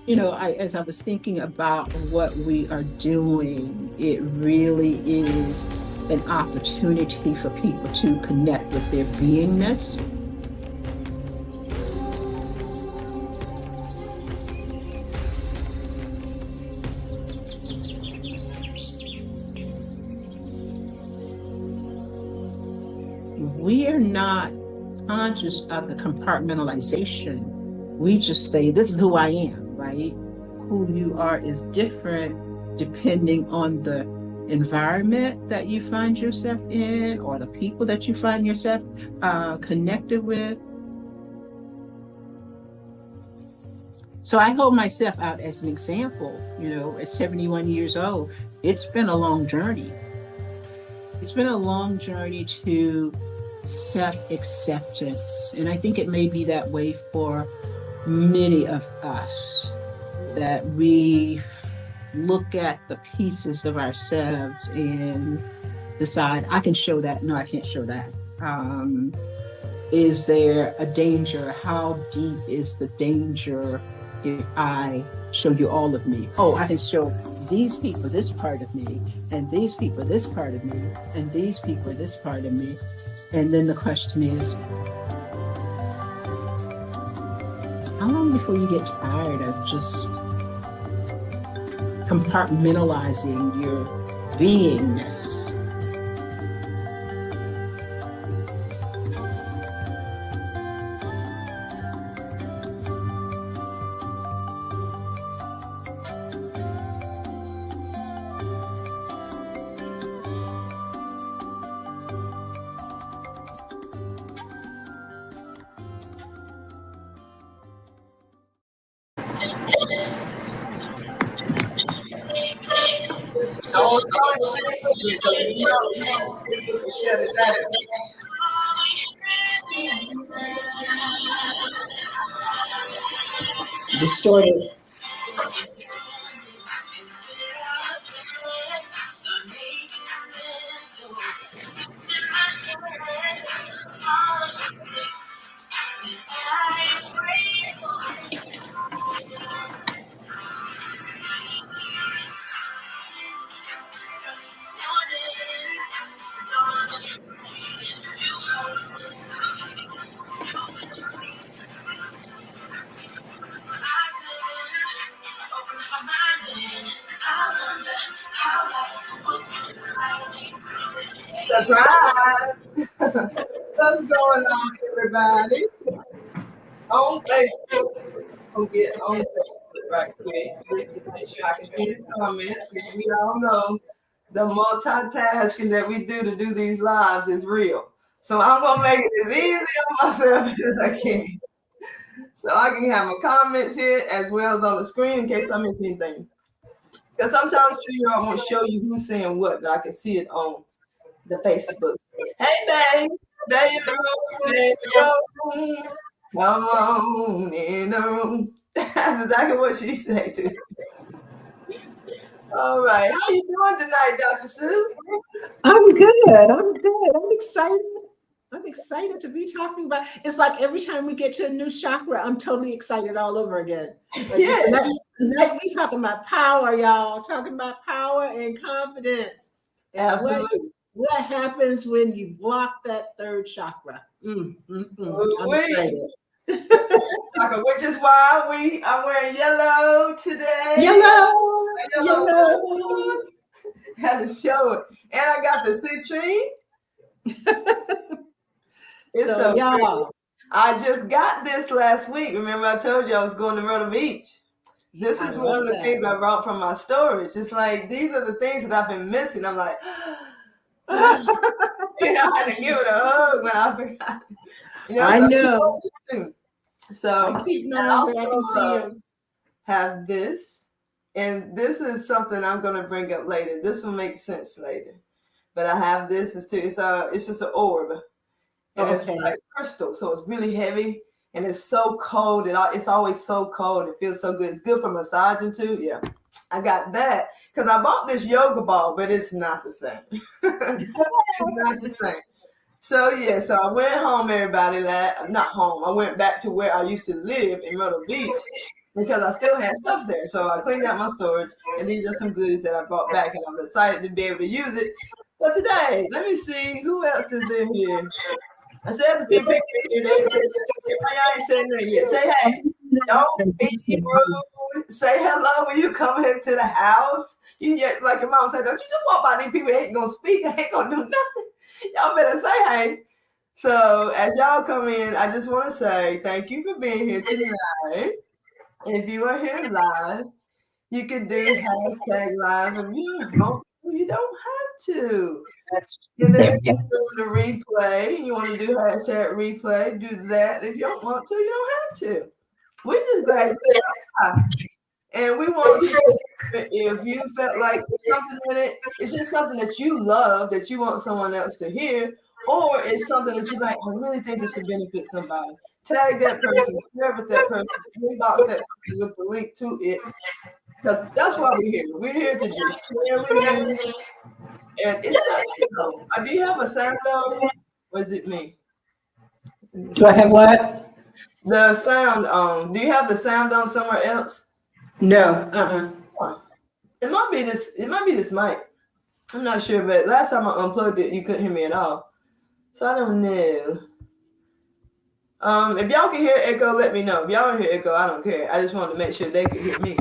As I was thinking about what we are doing, it really is an opportunity for people to connect with their beingness. We are not conscious of the compartmentalization. We just say, this is who I am, right? Who you are is different depending on the environment that you find yourself in or the people that you find yourself connected with. So I hold myself out as an example. At 71 years old, it's been a long journey. It's been a long journey to self-acceptance. And I think it may be that way for many of us, that we look at the pieces of ourselves and decide, I can show that. No, I can't show that. Is there a danger? How deep is the danger if I show you all of me? Oh, I can show these people this part of me, and these people this part of me, and these people this part of me. And then the question is, how long before you get tired of just compartmentalizing your beingness? Distorted. Surprise! What's going on, everybody? On Facebook. I'm getting on Facebook right quick. Just to make sure I can see the comments. Because we all know the multitasking that we do to do these lives is real. So I'm going to make it as easy on myself as I can. So I can have my comments here as well as on the screen in case I miss anything. Because sometimes I won't show you who's saying what, but I can see it on the Facebook. Hey, babe. There in the room. There in the room. Come on in the room. That's exactly what she said too. All right. How you doing tonight, Dr. Sue? I'm good. I'm excited. I'm excited to be talking about. It's like every time we get to a new chakra, I'm totally excited all over again. Like Yeah. tonight we talking about power, y'all. Talking about power and confidence. And Absolutely. what happens when you block that third chakra? I'm excited. Which is why I'm wearing yellow today. Yellow. Had to show it. And I got the citrine. It's so y'all. I just got this last week. Remember I told you I was going to Myrtle Beach. This is one of the things I brought from my storage. It's like, these are the things that I've been missing. I'm like, I had to give it a hug when I forgot. I know. So I also have this, and this is something I'm going to bring up later. This will make sense later. But I have this. It's just an orb. And it's like crystal, so it's really heavy. And it's so cold. It's always so cold. It feels so good. It's good for massaging too. Yeah. I got that because I bought this yoga ball, but it's not the same. It's not the same. So yeah, so I went home, everybody. Not home. I went back to where I used to live in Myrtle Beach. because I still had stuff there. So I cleaned out my storage, and these are some goodies that I brought back, and I'm excited to be able to use it. But today, let me see who else is in here. I said a few people in here. They said, I ain't saying nothing yet. Say hey. Don't be rude. Say hello when you come into the house. You like your mom said, don't you just walk by these people? They ain't gonna speak. Ain't gonna do nothing. Y'all better say hey. So as y'all come in, I just want to say thank you for being here tonight. If you are here live, you can do hashtag live. If you don't, you don't have to. And then if you're doing the replay, you want to do hashtag replay, do that. If you don't want to, you don't have to. We're just glad you're alive. And we want you to, if you felt like something in it, it's just something that you love that you want someone else to hear, or it's something that you like, I really think this would benefit somebody. Tag that person, share with that person, inbox that person with the link to it. Because that's why we're here. We're here to just share with you. And it's do you have a sound on? Or is it me? Do I have what? The sound do you have the sound on somewhere else? No. It might be this mic. I'm not sure, but last time I unplugged it, you couldn't hear me at all. So I don't know. If y'all can hear echo, let me know. If y'all don't hear echo, I don't care. I just wanted to make sure they could hear me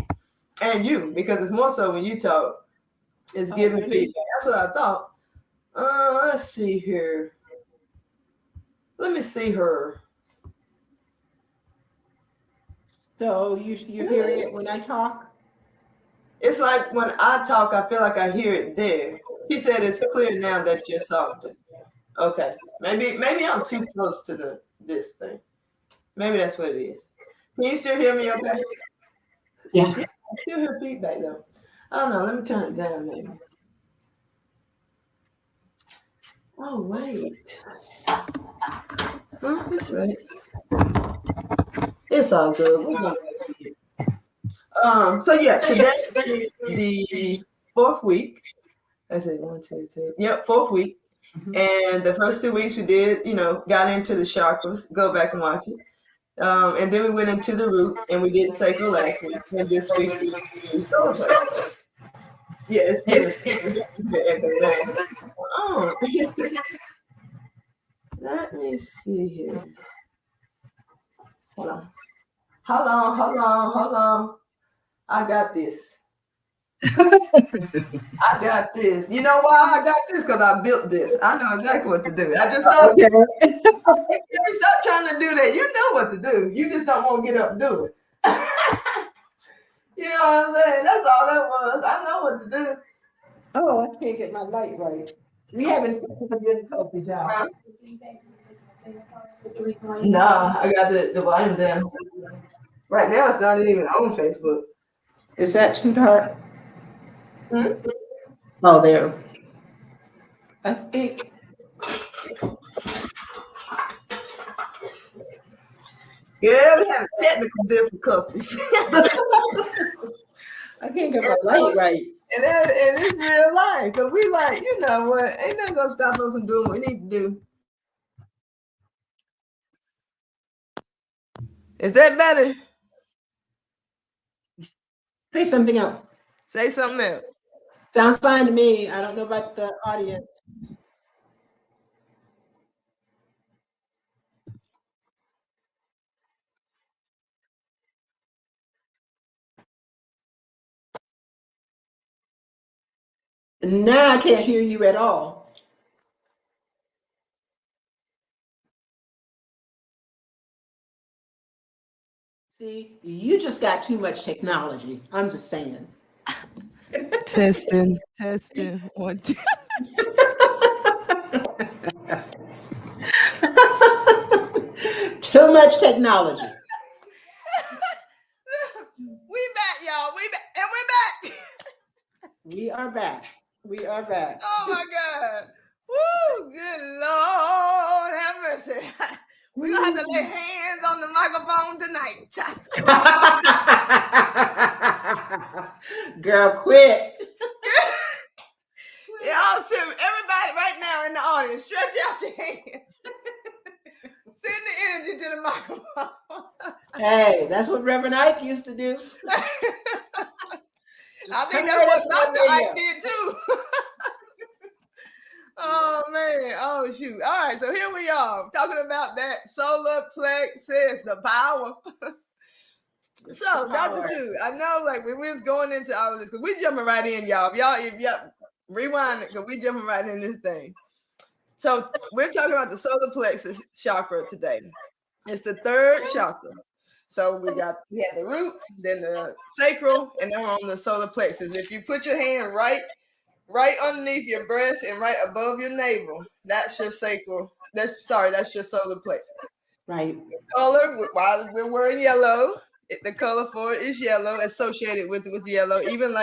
and you, because it's more so when you talk, it's giving feedback. That's what I thought. Let's see here. Let me see her. So you're hearing it when I talk? It's like when I talk, I feel like I hear it there. She said it's clear now that you're softer. Okay. Maybe I'm too close to this thing. Maybe that's what it is. Can you still hear me okay? Yeah. I still hear feedback though. I don't know. Let me turn it down maybe. Oh, wait. Oh, that's right. It's all good. We're gonna so yeah, today is the 4th week. I said 1, 2, 3. Yep, 4th week. And the first 2 weeks we did, got into the chakras. Go back and watch it. And then we went into the root and we did sacral last week. And this week we do solar plexus. Yeah, it's getting echo now. Oh. Let me see here. Hold on. I got this. I got this. You know why I got this? Because I built this. I know exactly what to do. I just don't. Okay. You stop trying to do that. You know what to do. You just don't want to get up and do it. You know what I'm saying? That's all that was. I know what to do. Oh, I can't get my light right. We haven't difficulty, y'all. Nah, I got the volume down. Right now, it's not even on Facebook. Is that too dark? Oh, there. I think. Yeah, we have technical difficulties. I can't get my light right. And it's real life. Because we like, you know what? Ain't nothing going to stop us from doing what we need to do. Is that better? Say something else. Say something else. Sounds fine to me. I don't know about the audience. Now I can't hear you at all. See, you just got too much technology. I'm just saying. Testing. 1, 2. Too much technology. We back, y'all. We back. And we're back. We are back. We are back. Oh my God. Woo! Good Lord have mercy. We're gonna have to lay hands on the microphone tonight. Girl, quit. Y'all sit, everybody right now in the audience, stretch out your hands. Send the energy to the microphone. Hey, that's what Reverend Ike used to do. I think that's what Dr. Ike did too. Oh man, oh shoot. All right, so here we are talking about that solar plexus, the power. So, Dr. Sue, I know like when we was going into all of this, because we jumping right in, y'all. If y'all rewind it, because we jumping right in this thing. So we're talking about the solar plexus chakra today. It's the third chakra. So we had the root, then the sacral, and then we're on the solar plexus. If you put your hand right underneath your breast and right above your navel, that's your sacral. That's your solar plexus. Right. The color, while we're wearing yellow, the color for it is yellow, associated with yellow. Even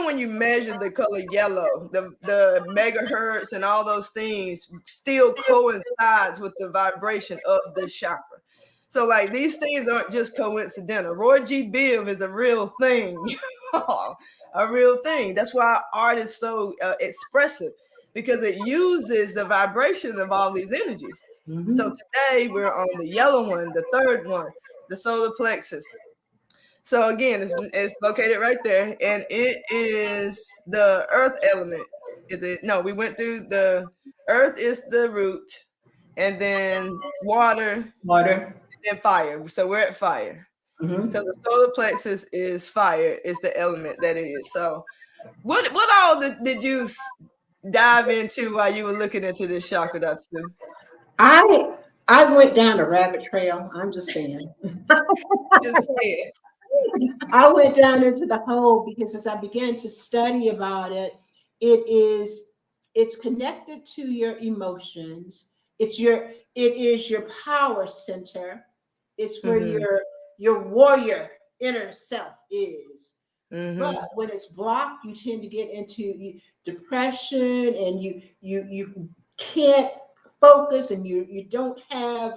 when you measure the color yellow, the megahertz and all those things still coincides with the vibration of the chakra. So like these things aren't just coincidental. Roy G. Biv is a real thing, a real thing. That's why art is so expressive, because it uses the vibration of all these energies. Mm-hmm. So today we're on the yellow one, the third one, the solar plexus. So again, it's located right there, and it is the earth element. Is it? No, we went through the earth is the root, and then water, and then fire. So we're at fire. Mm-hmm. So the solar plexus is fire, is the element that it is. So what all did you dive into while you were looking into this chakra, Dr. Stu? I went down a rabbit trail. I'm just saying. Just saying. I went down into the hole because as I began to study about it, it's connected to your emotions. It is your power center. It's where your warrior inner self is. But when it's blocked, you tend to get into depression, and you can't focus, and you don't have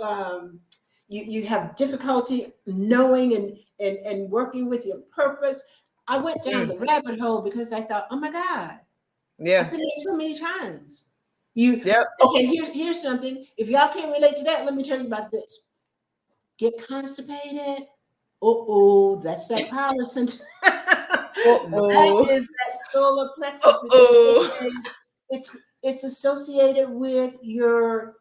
you have difficulty knowing and working with your purpose. I went down the rabbit hole because I thought, oh my God, Yeah. I've been there so many times. Yep. Okay, here's something. If y'all can't relate to that, let me tell you about this. Get constipated. Oh, that's that power center. That is that solar plexus. It's associated with your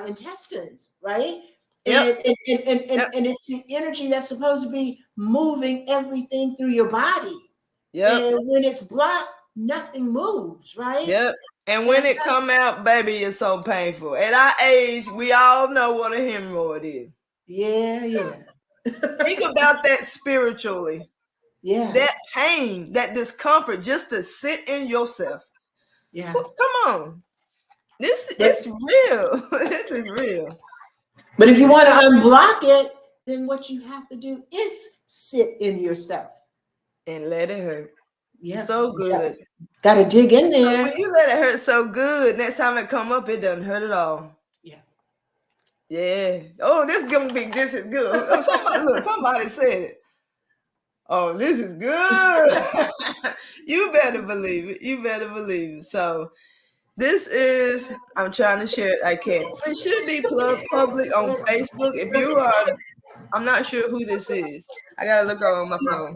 intestines, right? Yep. And it's the energy that's supposed to be moving everything through your body. Yep. And when it's blocked, nothing moves, right? Yep. And when it come out, baby, it's so painful. At our age, we all know what a hemorrhoid is. Yeah. Think about that spiritually. Yeah. That pain, that discomfort, just to sit in yourself. Yeah. Come on. It's real. This is real. But if you want to unblock it, then what you have to do is sit in yourself. And let it hurt. Yeah. So good. Got to dig in there. So when you let it hurt so good, next time it come up, it doesn't hurt at all. Yeah. Yeah. Oh, this is good. Oh, somebody said it. Oh, this is good. You better believe it. You better believe it. So this is, I'm trying to share it. I can't. It should be public on Facebook. If you are, I'm not sure who this is. I gotta look on my phone.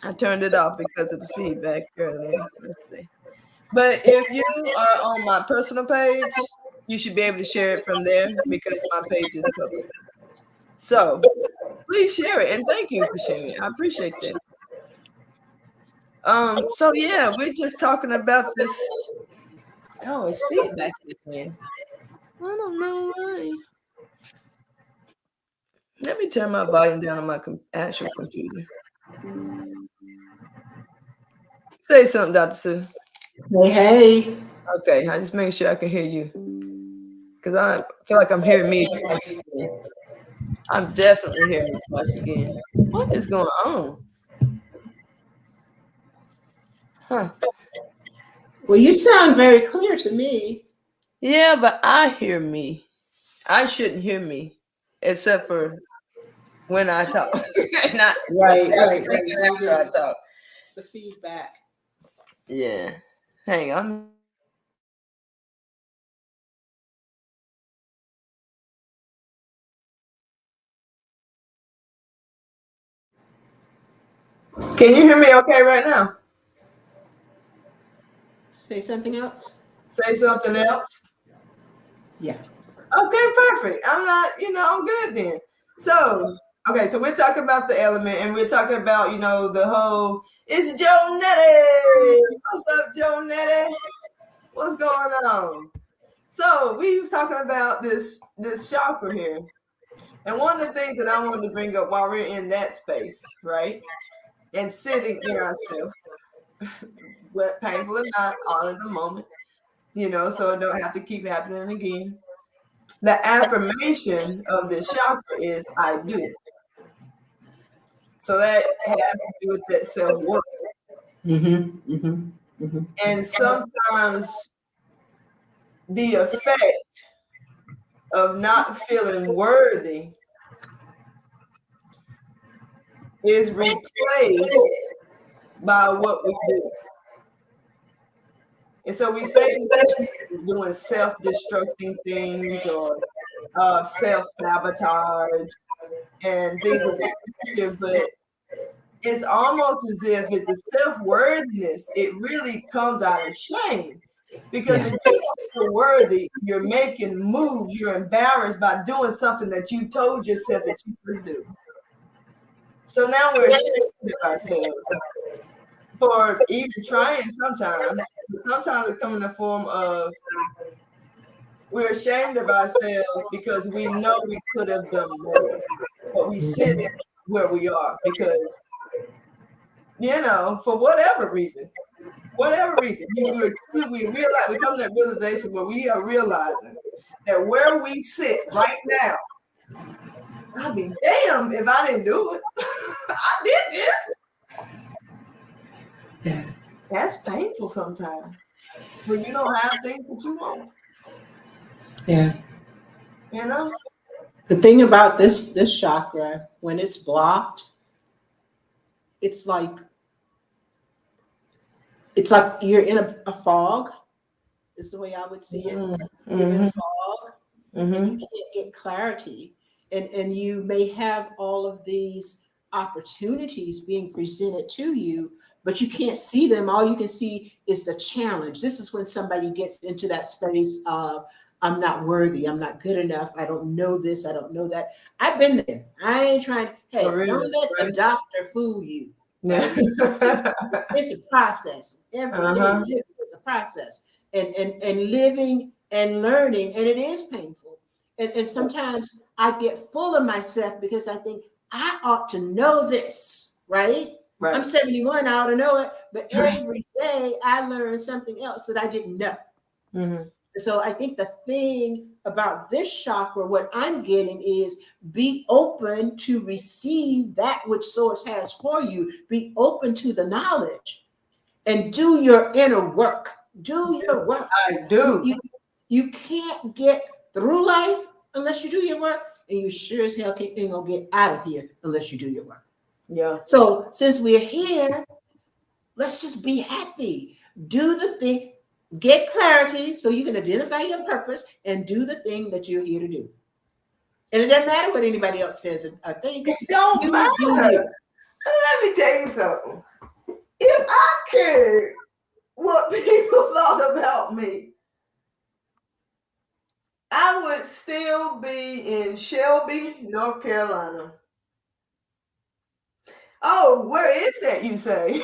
I turned it off because of the feedback earlier. Let's see. But if you are on my personal page, you should be able to share it from there because my page is public. So please share it, and thank you for sharing it. I appreciate that. So yeah, we're just talking about this. Oh, it's feedback again. I don't know why. Let me turn my volume down on my actual computer. Say something, Dr. Sue. Hey. Okay, I just make sure I can hear you. Because I feel like I'm hearing me twice again. I'm definitely hearing me twice again. What is going on? Huh. Well, you sound very clear to me. Yeah, but I hear me. I shouldn't hear me, except for when I talk. Not Right. after I talk. The feedback. Yeah. Hang on. Can you hear me okay right now? Say something else. Say something else. Yeah. Okay, perfect. I'm not, I'm good then. So, okay, so we're talking about the element, and we're talking about, the whole, it's Joe Nettie. What's up, Joe Nettie? What's going on? So we was talking about this chakra here. And one of the things that I wanted to bring up while we're in that space, right? And sitting in ourselves, what painful or not, all in the moment, so it don't have to keep happening again. The affirmation of the chakra is I do. So that has to do with that self-worth. Mm-hmm. Mm-hmm. Mm-hmm. And sometimes the effect of not feeling worthy is replaced by what we do. And so we say doing self-destructing things or self-sabotage and things of that nature, but it's almost as if it's the self-worthiness, it really comes out of shame. Because if you don't feel worthy, you're making moves, you're embarrassed by doing something that you told yourself that you couldn't do. So now we're ashamed of ourselves for even trying sometimes. Sometimes it comes in the form of we're ashamed of ourselves because we know we could have done more, but we sit where we are because, for whatever reason, we realize, we come to that realization where we are realizing that where we sit right now, I'd be damn if I didn't do it. I did this. Yeah. That's painful sometimes when you don't have things that you want. Yeah. The thing about this chakra, when it's blocked, it's like you're in a fog, is the way I would see it. Mm-hmm. You're in a fog, Mm-hmm. and you can't get clarity. And you may have all of these opportunities being presented to you, but you can't see them. All you can see is the challenge. This is when somebody gets into that space of, I'm not worthy, I'm not good enough, I don't know this, I don't know that. I've been there. I ain't trying. Hey, don't let the doctor fool you. Yeah. It's a process. Every day is a process. And living and learning, and it is painful. And sometimes I get full of myself because I think I ought to know this, right? I'm 71, I ought to know it. But every day I learn something else that I didn't know. So I think the thing about this chakra, what I'm getting is be open to receive that which Source has for you. Be open to the knowledge and do your inner work. Do your work. I do. You can't get through life unless you do your work, and you sure as hell ain't gonna get out of here unless you do your work. Yeah. So since we're here, let's just be happy. Do the thing. Get clarity so you can identify your purpose and do the thing that you're here to do. And it doesn't matter what anybody else says or thinks. It don't matter. Let me tell you something. If I cared what people thought about me, I would still be in Shelby, North Carolina. Oh, where is that, you say?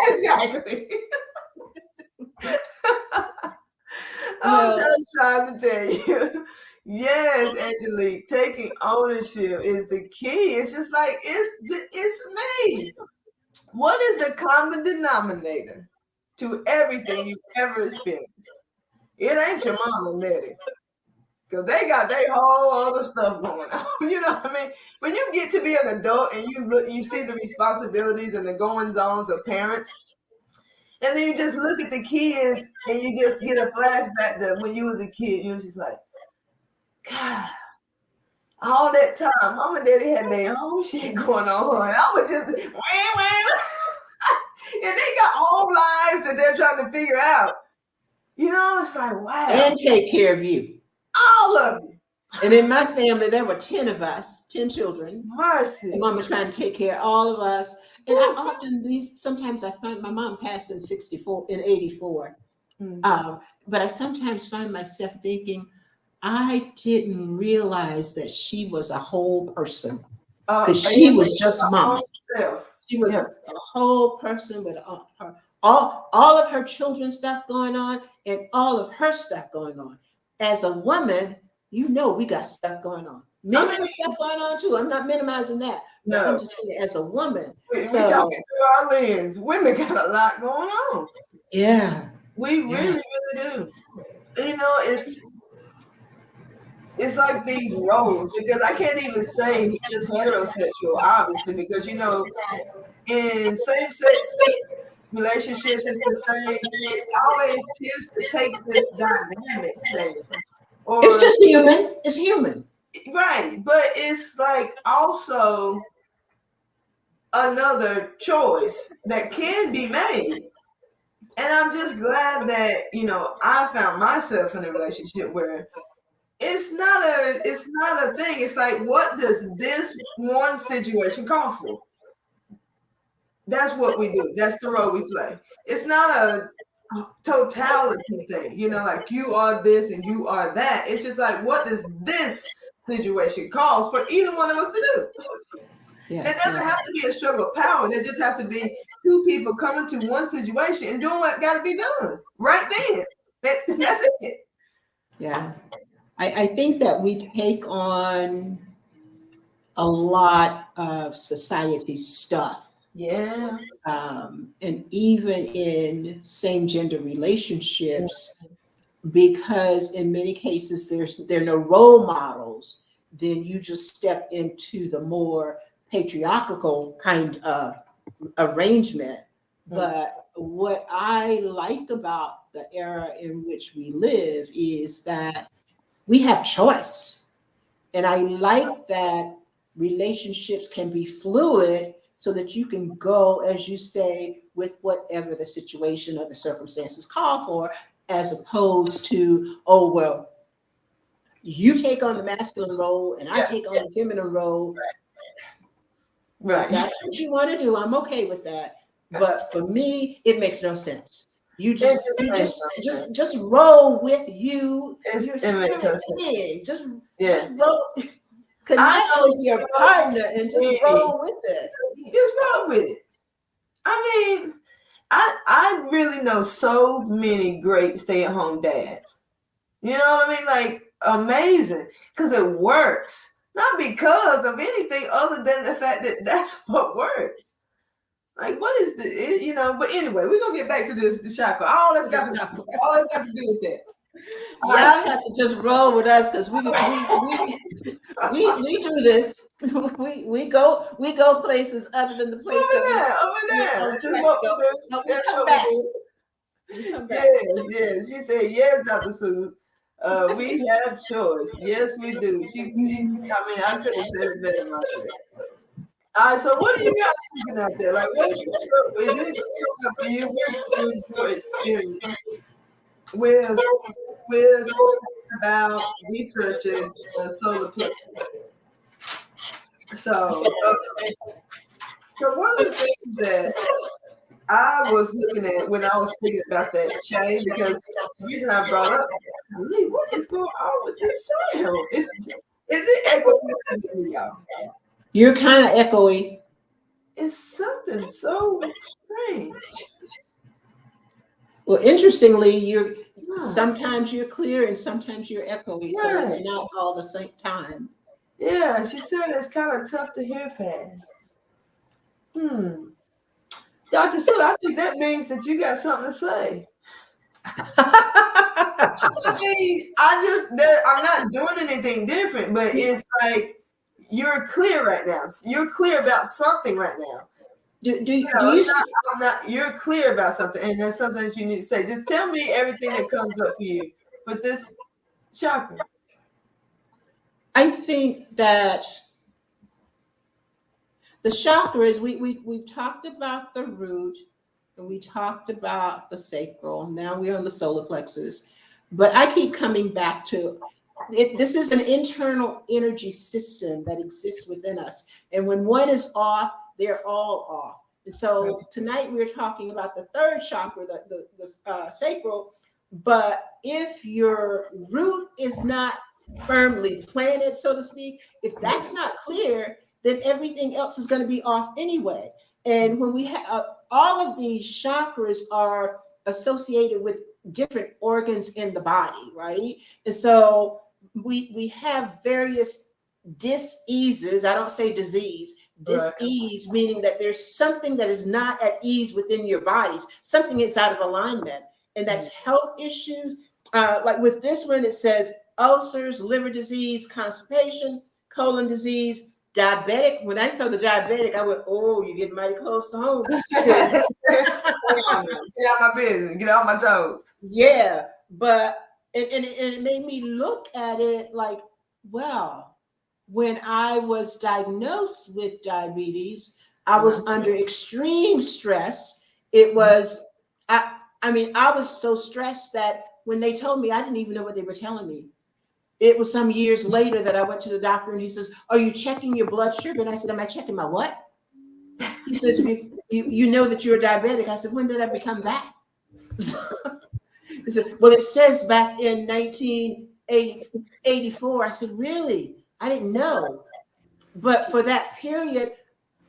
Exactly. I'm just trying to tell you. Yes, Angelique, taking ownership is the key. It's just like, it's me. What is the common denominator to everything you've ever experienced? It ain't your mom and daddy. Because they got their whole other stuff going on. You know what I mean? When you get to be an adult and you see the responsibilities and the goings-ons of parents, and then you just look at the kids and you just get a flashback that when you was a kid, you was just like, God, all that time, mom and daddy had their own shit going on. I was just, and they got whole lives that they're trying to figure out. It's like, wow. And take care of you. All of you. And in my family, there were 10 of us, 10 children. Mercy. And mama trying to take care of all of us. And I often, sometimes I find my mom passed in 64, in 84. But I sometimes find myself thinking, I didn't realize that she was a whole person, because she was just mama. She was a whole person with all of her children's stuff going on and all of her stuff going on. As a woman, we got stuff going on. Men have stuff going on too. I'm not minimizing that. No. I'm just saying, as a woman. We talking through our lens. Women got a lot going on. Yeah. We really, really do. It's like these roles, because I can't even say just heterosexual, obviously, because in same-sex relationships, it's the same. It always tends to take this dynamic thing. It's just human. It's human. Right. But it's like also another choice that can be made. And I'm just glad that, I found myself in a relationship where it's not a thing. It's like, what does this one situation call for? That's what we do. That's the role we play. It's not a totality thing, like you are this and you are that. It's just like, what does this situation call for either one of us to do? Yeah, there doesn't have to be a struggle of power. There just has to be two people coming to one situation and doing what got to be done right then. That's it. Yeah. I think that we take on a lot of society stuff. Yeah. And even in same gender relationships, because in many cases there are no role models, then you just step into the more patriarchal kind of arrangement. But what I like about the era in which we live is that we have choice. And I like that relationships can be fluid so that you can go, as you say, with whatever the situation or the circumstances call for, as opposed to, oh, well, you take on the masculine role and I take on the feminine role. Right. That's what you want to do. I'm okay with that. But for me, it makes no sense. You just roll with you. It makes no sense. Just roll. Connect with your partner and just roll with it. Just roll with it. I mean, I really know so many great stay-at-home dads. You know what I mean? Like, amazing. Because it works. Not because of anything other than the fact that that's what works. Like, what is but anyway, we're going to get back to the chakra. All that's got to do with that. Y'all have to just roll with us, because we do this. we go places other than the place over there. That's what we come back. Yes. She said, yes, Dr. Sue. We have choice. Yes, we do. I couldn't have said it better myself. All right, so what are you guys thinking out there? Like, what is anything coming up for you? What's your experience with about researching solar plexus? So one of the things that I was looking at when I was thinking about that shade, because the reason I brought up, what is going on with this sound? Is it echoing, y'all? You're kind of echoey. It's something so strange. Well, interestingly, sometimes you're clear and sometimes you're echoey, so it's not all the same time. Yeah, she said it's kind of tough to hear fast. Dr. Sue, I think that means that you got something to say. I mean, I'm not doing anything different, but it's like, you're clear right now. You're clear about something right now. You're clear about something, and that's something that you need to say. Just tell me everything that comes up for you with this chakra. I think that the chakras, we've talked about the root, and we talked about the sacral. Now we're on the solar plexus. But I keep coming back to this is an internal energy system that exists within us. And when one is off, they're all off. And so tonight we're talking about the third chakra, the sacral. But if your root is not firmly planted, so to speak, if that's not clear, then everything else is going to be off anyway. And when we have all of these chakras are associated with different organs in the body, right? And so we have various diseases. I don't say disease. Dis-ease, meaning that there's something that is not at ease within your bodies. Something is out of alignment, and that's health issues. Like with this one, it says ulcers, liver disease, constipation, colon disease, diabetic. When I saw the diabetic, I went, "Oh, you're getting mighty close to home." Get out my business. Get out my toes. Yeah, but it made me look at it like, well, when I was diagnosed with diabetes, I was under extreme stress. It was, I mean, I was so stressed that when they told me, I didn't even know what they were telling me. It was some years later that I went to the doctor and he says, "Are you checking your blood sugar?" And I said, "Am I checking my what?" He says, you know that you're diabetic. I said, "When did I become that?" He said, "Well, it says back in 1984. I said, "Really? I didn't know." But for that period,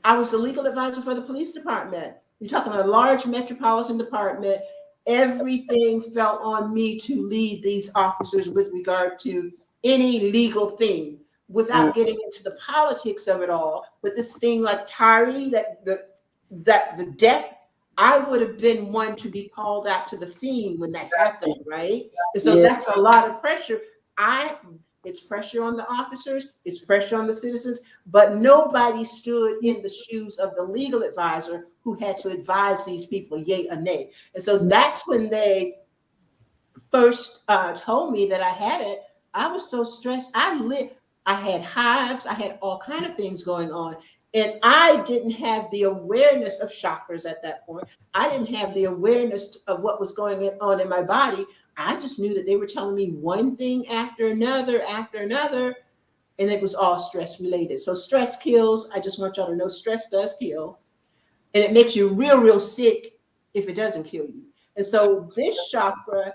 I was the legal advisor for the police department. You're talking a large metropolitan department. Everything fell on me to lead these officers with regard to any legal thing without getting into the politics of it all. But this thing like Tari, that the death, I would have been one to be called out to the scene when that happened, right? And so that's a lot of pressure. It's pressure on the officers, it's pressure on the citizens, but nobody stood in the shoes of the legal advisor who had to advise these people, yay or nay. And so that's when they first told me that I had it. I was so stressed. I had hives, I had all kind of things going on. And I didn't have the awareness of chakras at that point. I didn't have the awareness of what was going on in my body. I just knew that they were telling me one thing after another, and it was all stress related. So stress kills. I just want y'all to know stress does kill. And it makes you real, real sick if it doesn't kill you. And so this chakra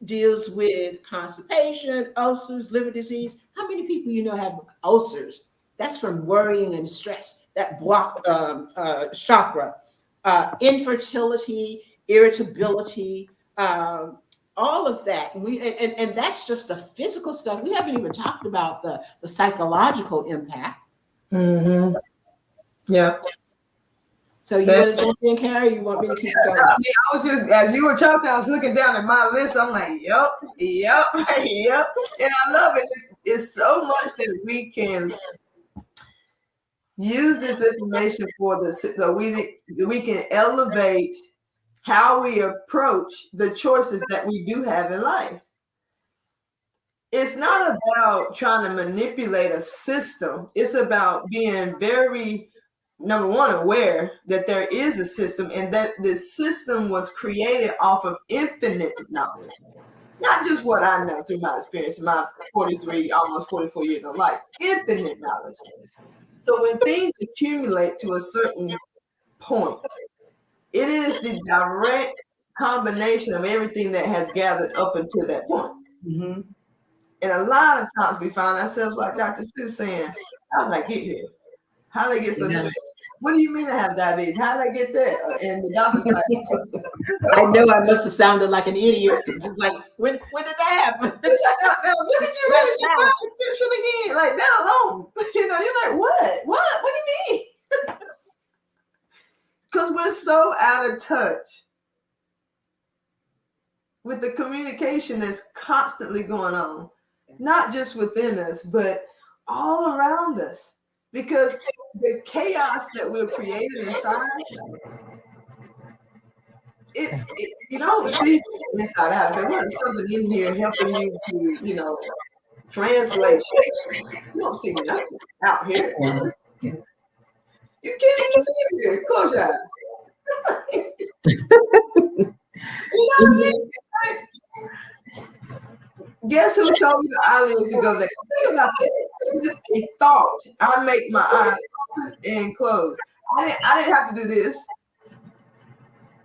deals with constipation, ulcers, liver disease. How many people you know have ulcers? That's from worrying and stress. That block chakra. Infertility, irritability, all of that. And that's just the physical stuff. We haven't even talked about the psychological impact. Mm-hmm. Yeah. So you want to jump in, Carrie? You want me to keep going? I mean, I was just, as you were talking, I was looking down at my list. I'm like, yep. And I love it. It's so much that we can use this information for so we can elevate how we approach the choices that we do have in life. It's not about trying to manipulate a system. It's about being very, number one, aware that there is a system and that this system was created off of infinite knowledge. Not just what I know through my experience in my 43, almost 44 years of life. Infinite knowledge. So when things accumulate to a certain point, it is the direct combination of everything that has gathered up until that point. Mm-hmm. And a lot of times we find ourselves like Dr. Sue saying, how did I get here? How did I get so stressed? What do you mean I have diabetes? How did I get that? And the doctor's like, I know I must have sounded like an idiot. It's like, when did that happen? It's like, now, when did you really survive prescription again? Like that alone. You know, you're like, what? What do you mean? Because we're so out of touch with the communication that's constantly going on, not just within us, but all around us. Because the chaos that we're creating inside, you don't see inside out. There's something in here helping you to, translate. You don't see nothing out here. You can't even see it here. Close your eyes. You know what I mean? Guess who told me the eyelids to go there? Think about that. It's a thought. I make my eyes open and close. I didn't have to do this.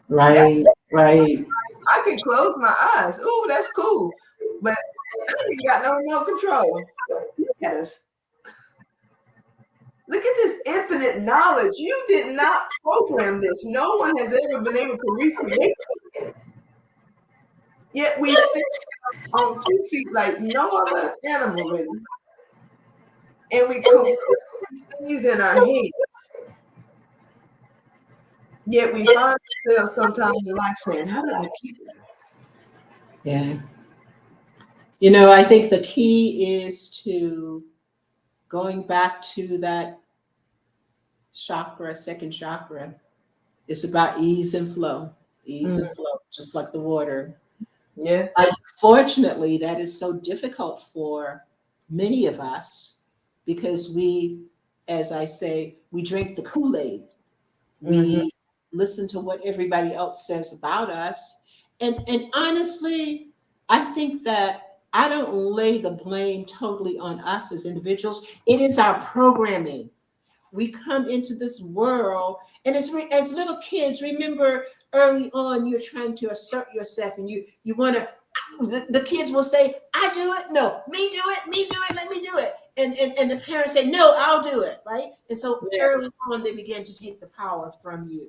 Right, right. I can close my eyes. Ooh, that's cool. But I ain't got no remote control. Look at us. Look at this infinite knowledge. You did not program this. No one has ever been able to recreate it. Yet we stand on 2 feet like no other animal, really. And we compose things in our heads. Yet we find ourselves sometimes in life saying, how did I keep it? Yeah. You know, I think the key is to going back to that chakra, second chakra. It's about ease and flow, and flow, just like the water. Yeah. Unfortunately, that is so difficult for many of us because we, as I say, we drink the Kool-Aid. We listen to what everybody else says about us. And honestly, I think that I don't lay the blame totally on us as individuals. It is our programming. We come into this world, and as little kids, remember early on, you're trying to assert yourself, and you want to. The kids will say, "I do it." No, me do it. Me do it. Let me do it. And the parents say, "No, I'll do it." Right. And so early on, they begin to take the power from you.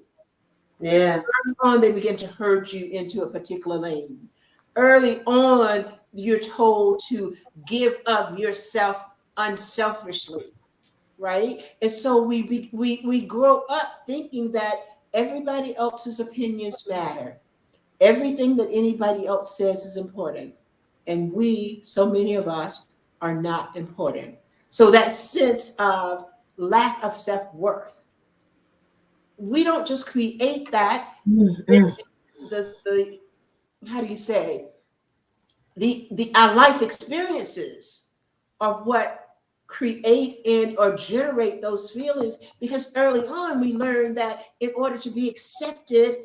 Yeah. Early on, they begin to herd you into a particular lane. Early on, you're told to give of yourself unselfishly, right? And so we grow up thinking that everybody else's opinions matter. Everything that anybody else says is important. And we, so many of us, are not important. So that sense of lack of self-worth, we don't just create that. The how do you say, the our life experiences are what create and or generate those feelings, because early on we learned that in order to be accepted,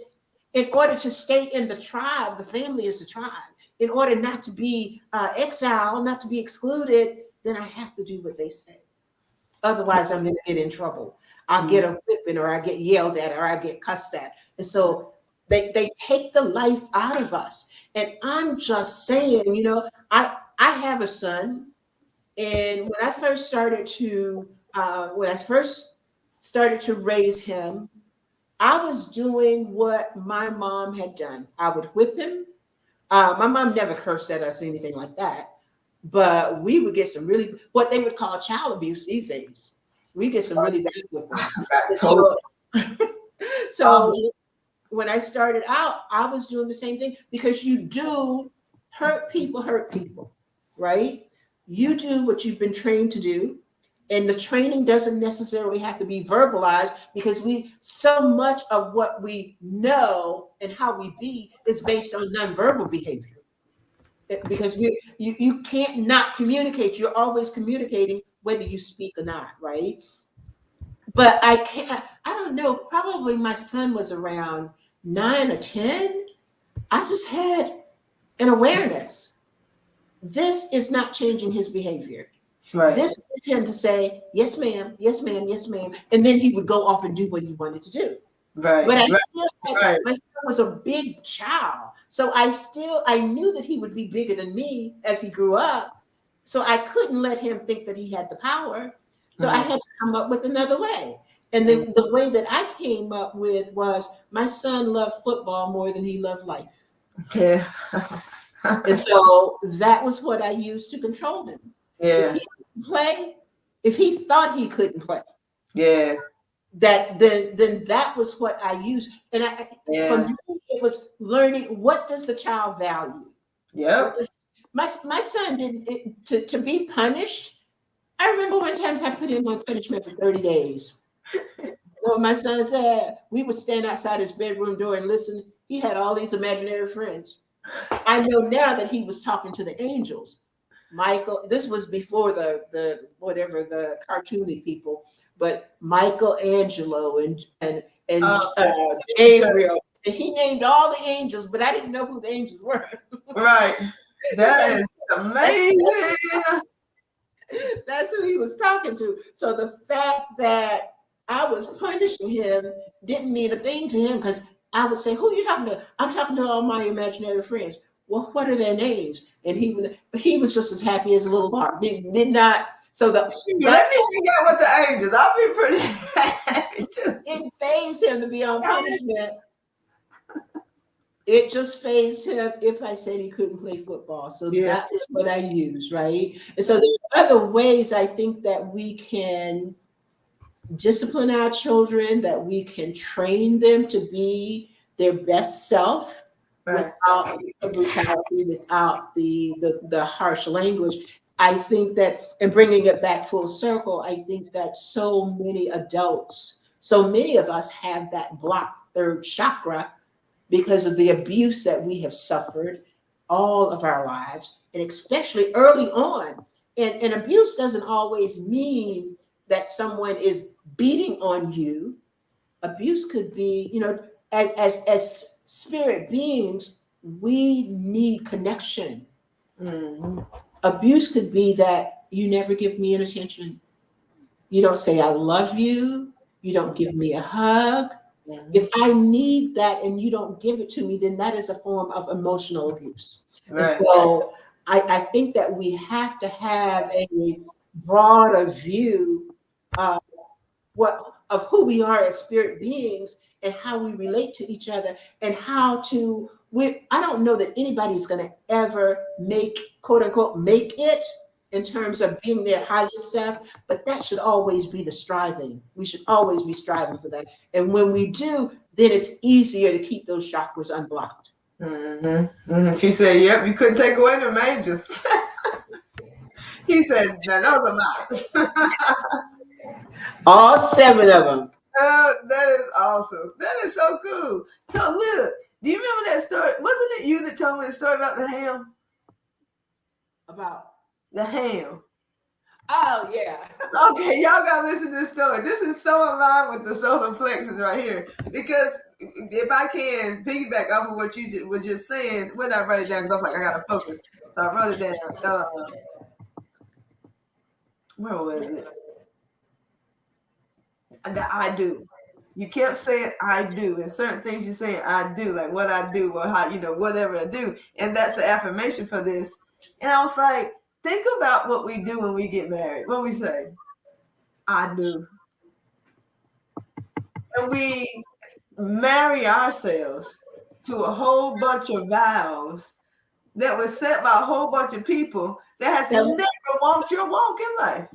in order to stay in the tribe, the family is the tribe, in order not to be exiled, not to be excluded, then I have to do what they say. Otherwise I'm going to get in trouble. I'll get a whipping, or I get yelled at, or I get cussed at. And so they take the life out of us. And I'm just saying, you know, I have a son, and when I first started to raise him, I was doing what my mom had done. I would whip him. My mom never cursed at us or anything like that, but we would get some really, what they would call child abuse these days. We get some really bad whippings. So when I started out, I was doing the same thing, because you do hurt people, right? You do what you've been trained to do. And the training doesn't necessarily have to be verbalized, because so much of what we know and how we be is based on nonverbal behavior. Because you can't not communicate. You're always communicating whether you speak or not, right? But I don't know, probably my son was around 9 or 10. I just had an awareness. This is not changing his behavior. Right. This is him to say, yes, ma'am, yes, ma'am, yes, ma'am. And then he would go off and do what he wanted to do. Right. But my son was a big child. So I knew that he would be bigger than me as he grew up. So I couldn't let him think that he had the power. So I had to come up with another way. And then the way that I came up with was, my son loved football more than he loved life. Yeah. And so that was what I used to control him. Yeah. If he couldn't play, if he thought he couldn't play, yeah, then that was what I used. And for me, it was learning, what does the child value? Yeah. My son didn't to be punished. I remember one time I put him on punishment for 30 days. So my son said, we would stand outside his bedroom door and listen. He had all these imaginary friends. I know now that he was talking to the angels. Michael, this was before the whatever, the cartoony people, but Michelangelo and Gabriel, and he named all the angels, but I didn't know who the angels were. Right. That is amazing. That's who he was talking to. So the fact that I was punishing him didn't mean a thing to him, because I would say, "Who are you talking to?" "I'm talking to all my imaginary friends." "Well, what are their names?" And he was just as happy as a little lark. Did not. So Let me figure out what the ages. I'll be pretty happy too. it fazed him to be on punishment. It just fazed him if I said he couldn't play football. So that is what I use, right? And so there are other ways I think that we can discipline our children, that we can train them to be their best self, without the brutality, without the harsh language. I think that, and bringing it back full circle, I think that so many adults, so many of us have that blocked third chakra because of the abuse that we have suffered all of our lives, and especially early on. And abuse doesn't always mean that someone is beating on you. Abuse could be, as spirit beings, we need connection. Mm-hmm. Abuse could be that you never give me an attention. You don't say I love you. You don't give me a hug. Mm-hmm. If I need that and you don't give it to me, then that is a form of emotional abuse. Right. And so I think that we have to have a broader view of who we are as spirit beings, and how we relate to each other, and how to I don't know that anybody's going to ever make, quote unquote, make it in terms of being their highest self, but that should always be the striving. We should always be striving for that. And when we do, then it's easier to keep those chakras unblocked. Mm-hmm. Mm-hmm. She said, "Yep, you couldn't take away the majors." He said, "No, those are mine." All 7 of them. Oh, that is awesome. That is so cool. So look, do you remember that story? Wasn't it you that told me the story about the ham? About the ham. Oh yeah. Okay, y'all gotta listen to this story. This is so aligned with the solar plexus right here. Because if I can piggyback off of what you were just saying, when I write it down, because I'm like, I gotta focus. So I wrote it down. Where was it? That I do. You kept saying I do, and certain things you're saying I do, like what I do or how, whatever I do. And that's the affirmation for this. And I was like, think about what we do when we get married. What we say, I do. And we marry ourselves to a whole bunch of vows that were set by a whole bunch of people that has never walked your walk in life.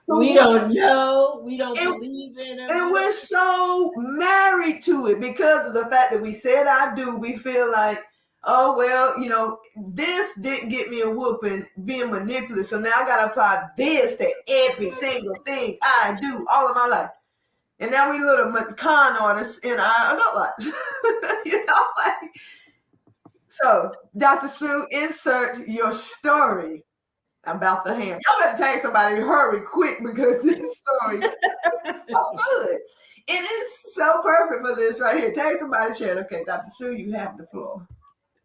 So we don't know. We don't believe in it. And we're so married to it because of the fact that we said I do. We feel like, oh, well, this didn't get me a whooping, being manipulative. So now I got to apply this to every single thing I do all of my life. And now we little con artists in our adult lives. So, Dr. Sue, insert your story about the ham. Y'all better tag somebody, hurry quick, because this story is so good. It is so perfect for this right here. Tag somebody, share it. Okay, Dr. Sue, you have the floor.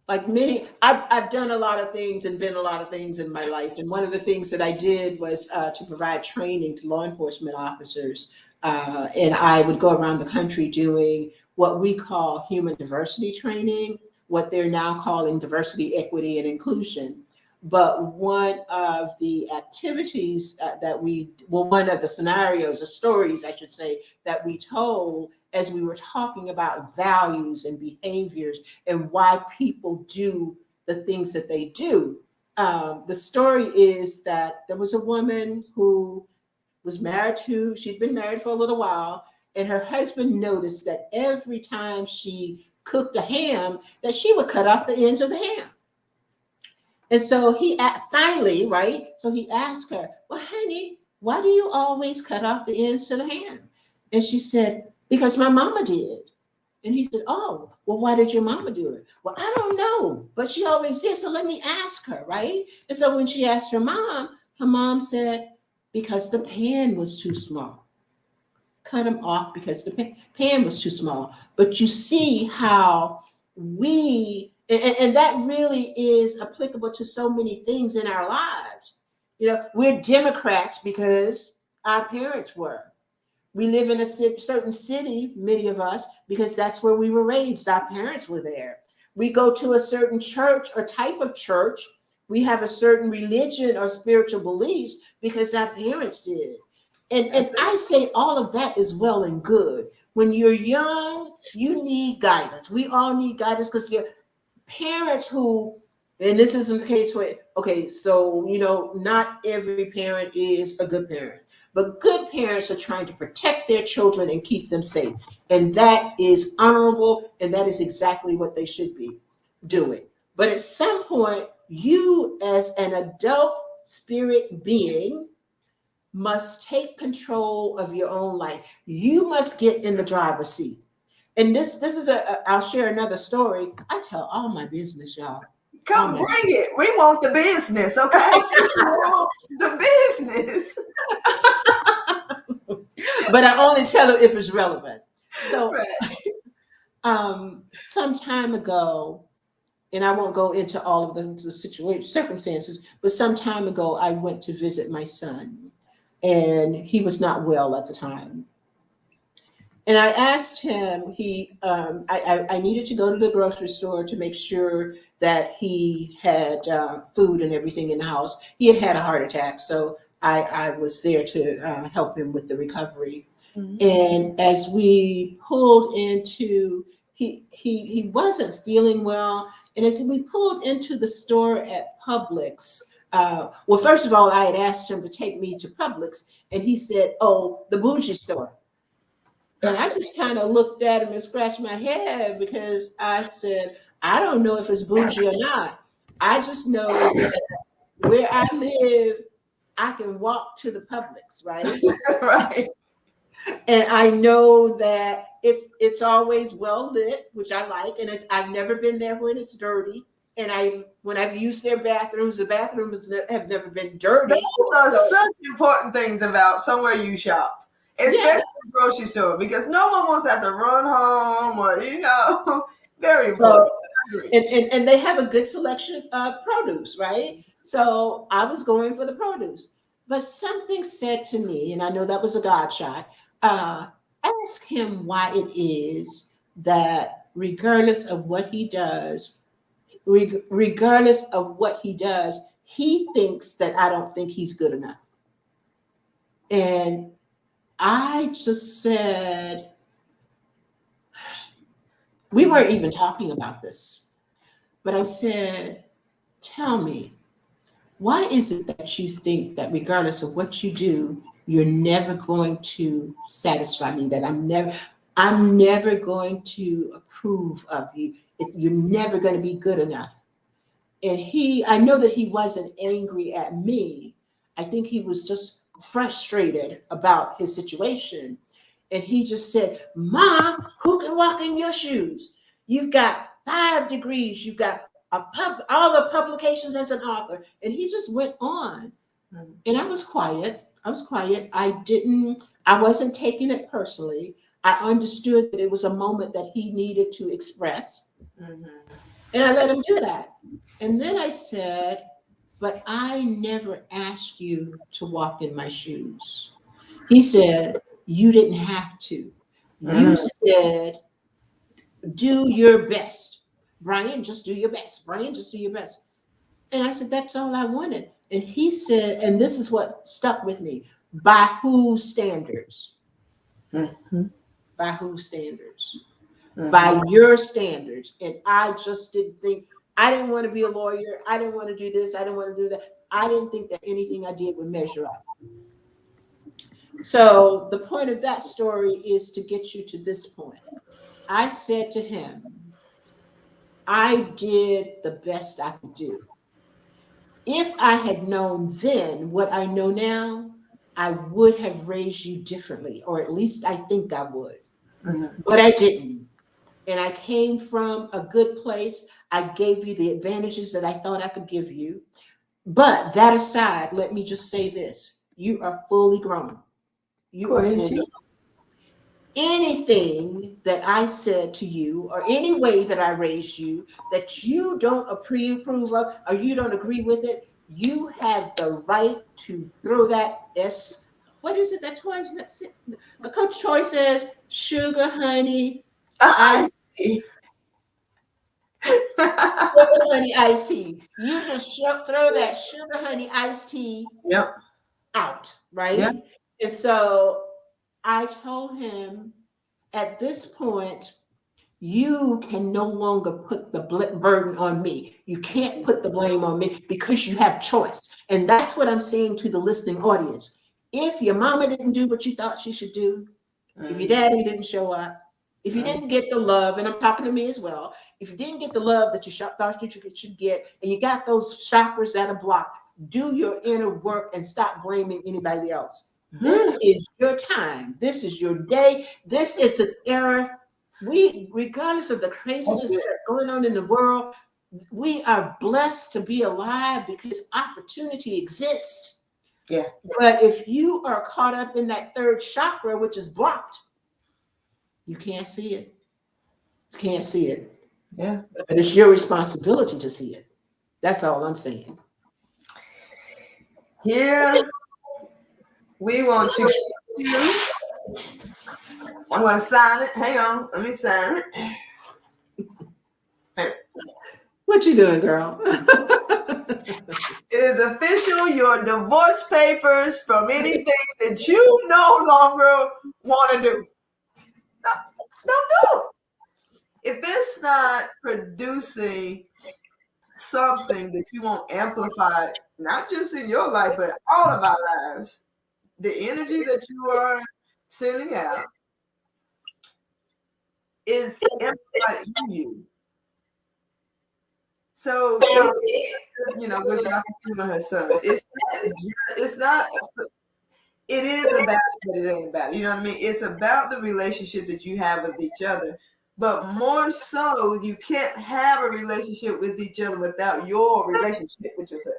Like I've done a lot of things and been a lot of things in my life. And one of the things that I did was to provide training to law enforcement officers. And I would go around the country doing what we call human diversity training, what they're now calling diversity, equity, and inclusion. But one of the activities one of the scenarios, or stories, I should say, that we told as we were talking about values and behaviors and why people do the things that they do. The story is that there was a woman who was she'd been married for a little while, and her husband noticed that every time she cooked a ham, that she would cut off the ends of the ham. And so he finally, right? So he asked her, "Well, honey, why do you always cut off the ends to the ham?" And she said, "Because my mama did." And he said, "Oh, well, why did your mama do it?" "Well, I don't know, but she always did. So let me ask her," right? And so when she asked her mom said, "Because the pan was too small." Cut them off because the pan was too small. But you see how we And that really is applicable to so many things in our lives. We're Democrats because our parents were. We live in a certain city, many of us, because that's where we were raised. Our parents were there. We go to a certain church or type of church. We have a certain religion or spiritual beliefs because our parents did. And I say all of that is well and good. When you're young, you need guidance. We all need guidance because your parents who, and this isn't the case for, okay, so, not every parent is a good parent, but good parents are trying to protect their children and keep them safe. And that is honorable, and that is exactly what they should be doing. But at some point, you as an adult spirit being must take control of your own life. You must get in the driver's seat. And this is I'll share another story. I tell all my business, y'all. Come bring it. We want the business, okay? We want the business. But I only tell it if it's relevant. So some time ago, and I won't go into all of the circumstances, but some time ago, I went to visit my son, and he was not well at the time. And I asked him, I needed to go to the grocery store to make sure that he had food and everything in the house. He had a heart attack, so I was there to help him with the recovery. Mm-hmm. And as we pulled into, he wasn't feeling well. And as we pulled into the store at Publix, well, first of all, I had asked him to take me to Publix, and he said, "Oh, the bougie store." And I just kind of looked at him and scratched my head because I said, I don't know if it's bougie or not. I just know that where I live, I can walk to the Publix, right? Right. And I know that it's always well lit, which I like. And I've never been there when it's dirty. And when I've used their bathrooms, the bathrooms have never been dirty. Those are such important things about somewhere you shop. Especially the grocery store, because no one wants to have to run home or, very important. And they have a good selection of produce, right? So I was going for the produce. But something said to me, and I know that was a God shot, ask him why it is that regardless of what he does, he thinks that I don't think he's good enough. And I just said, we weren't even talking about this, but I said, tell me, why is it that you think that regardless of what you do, you're never going to satisfy me, that I'm never going to approve of you, you're never going to be good enough? And I know that he wasn't angry at me. I think he was just frustrated about his situation. And he just said, Mom, who can walk in your shoes? You've got 5 degrees. You've got all the publications as an author. And he just went on. Mm-hmm. And I was quiet. I wasn't taking it personally. I understood that it was a moment that he needed to express. Mm-hmm. And I let him do that. And then I said, but I never asked you to walk in my shoes. He said, you didn't have to. You said, do your best. Brian, just do your best. Brian, just do your best. And I said, that's all I wanted. And he said, and this is what stuck with me, by whose standards? Mm-hmm. By whose standards? Mm-hmm. By your standards. And I just didn't think, I didn't want to be a lawyer. I didn't want to do this. I didn't want to do that. I didn't think that anything I did would measure up. So the point of that story is to get you to this point. I said to him, I did the best I could do. If I had known then what I know now, I would have raised you differently, or at least I think I would. Mm-hmm. But I didn't. And I came from a good place. I gave you the advantages that I thought I could give you. But that aside, let me just say this. You are fully grown. You are fully grown. anything that I said to you or any way that I raised you that you don't approve of or you don't agree with it, you have the right to throw that what is it that Toy Coach Troy says? Sugar, honey, I ice, see. sugar, honey, iced tea. You just throw that sugar, honey, iced tea Yep. out, Yep. right? And so I told him at this point, you can no longer put the burden on me. You can't put the blame on me because you have choice. And that's what I'm saying to the listening audience. If your mama didn't do what you thought she should do, if your daddy didn't show up, if you didn't get the love, and I'm talking to me as well, if you didn't get the love that you thought you should get, and you got those chakras that are blocked, do your inner work and stop blaming anybody else. This is your time. This is your day. This is an era. We, regardless of the craziness that's going on in the world, we are blessed to be alive because opportunity exists. Yeah. But if you are caught up in that third chakra, which is blocked, you can't see it. You can't see it. Yeah. But it's your responsibility to see it. That's all I'm saying. Here we want to you. I'm going to sign it. Hang on. Let me sign it. What you doing, girl? It is official. Your divorce papers from anything that you no longer want to do. No, don't do it. If it's not producing something that you want amplified, not just in your life, but all of our lives, the energy that you are sending out is amplified in you. So, you know, with Dr. and her son, it's not, it is about it, but it ain't about it. You know what I mean? It's about the relationship that you have with each other. But more so, you can't have a relationship with each other without your relationship with yourself.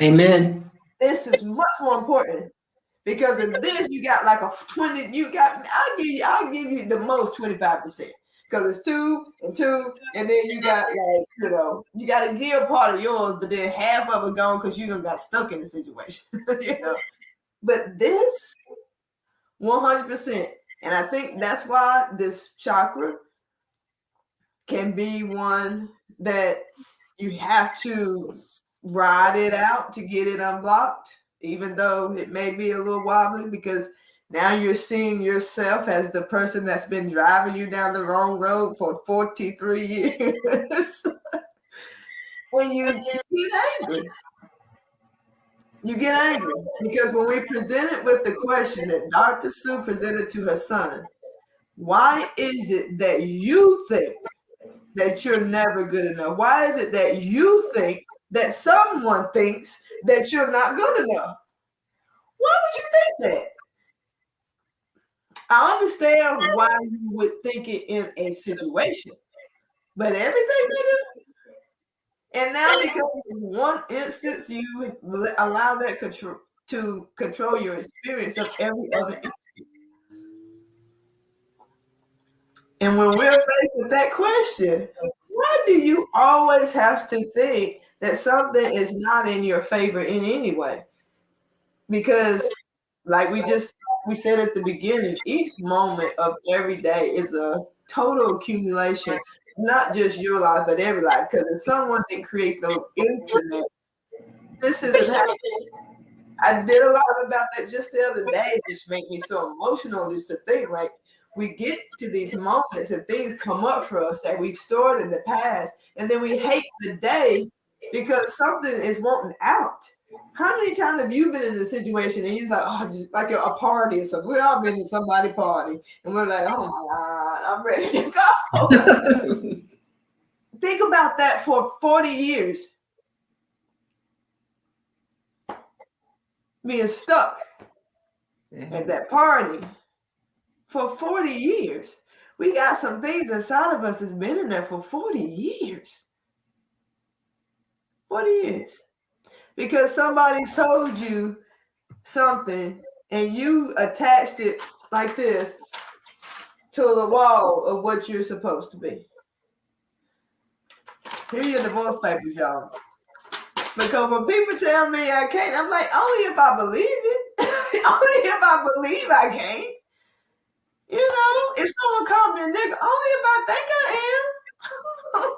Amen. This is much more important because in this you got like a 20. You got I'll give you the most 25% because it's 2 and 2, and then you got like you got to give part of yours, but then half of it gone because you done got stuck in the situation. But this 100%, and I think that's why this chakra can be one that you have to ride it out to get it unblocked, even though it may be a little wobbly, because now you're seeing yourself as the person that's been driving you down the wrong road for 43 years. When you get angry. You get angry because when we presented with the question that Dr. Sue presented to her son, why is it that you think that you're never good enough? Why is it that you think that someone thinks that you're not good enough? Why would you think that? I understand why you would think it in a situation, but everything they do. And now because in one instance you allow that to control your experience of every other instance. And when we're faced with that question, why do you always have to think that something is not in your favor in any way? Because like we said at the beginning, each moment of every day is a total accumulation, not just your life, but every life. Because if someone didn't create the internet, this isn't happening. I did a lot about that just the other day. It just made me so emotional just to think like we get to these moments and things come up for us that we've stored in the past, and then we hate the day because something is wanting out. How many times have you been in a situation and you're like, oh, just like a party or something? We've all been to somebody's party and we're like, oh my God, I'm ready to go. Think about that for 40 years. Being stuck at that party for 40 years. We got some things inside of us that's been in there for 40 years. 40 years. Because somebody told you something and you attached it like this to the wall of what you're supposed to be. Here are your divorce papers, y'all. Because when people tell me I can't, I'm like, only if I believe it. Only if I believe I can't. You know, if someone called me a nigga, only if I think I am.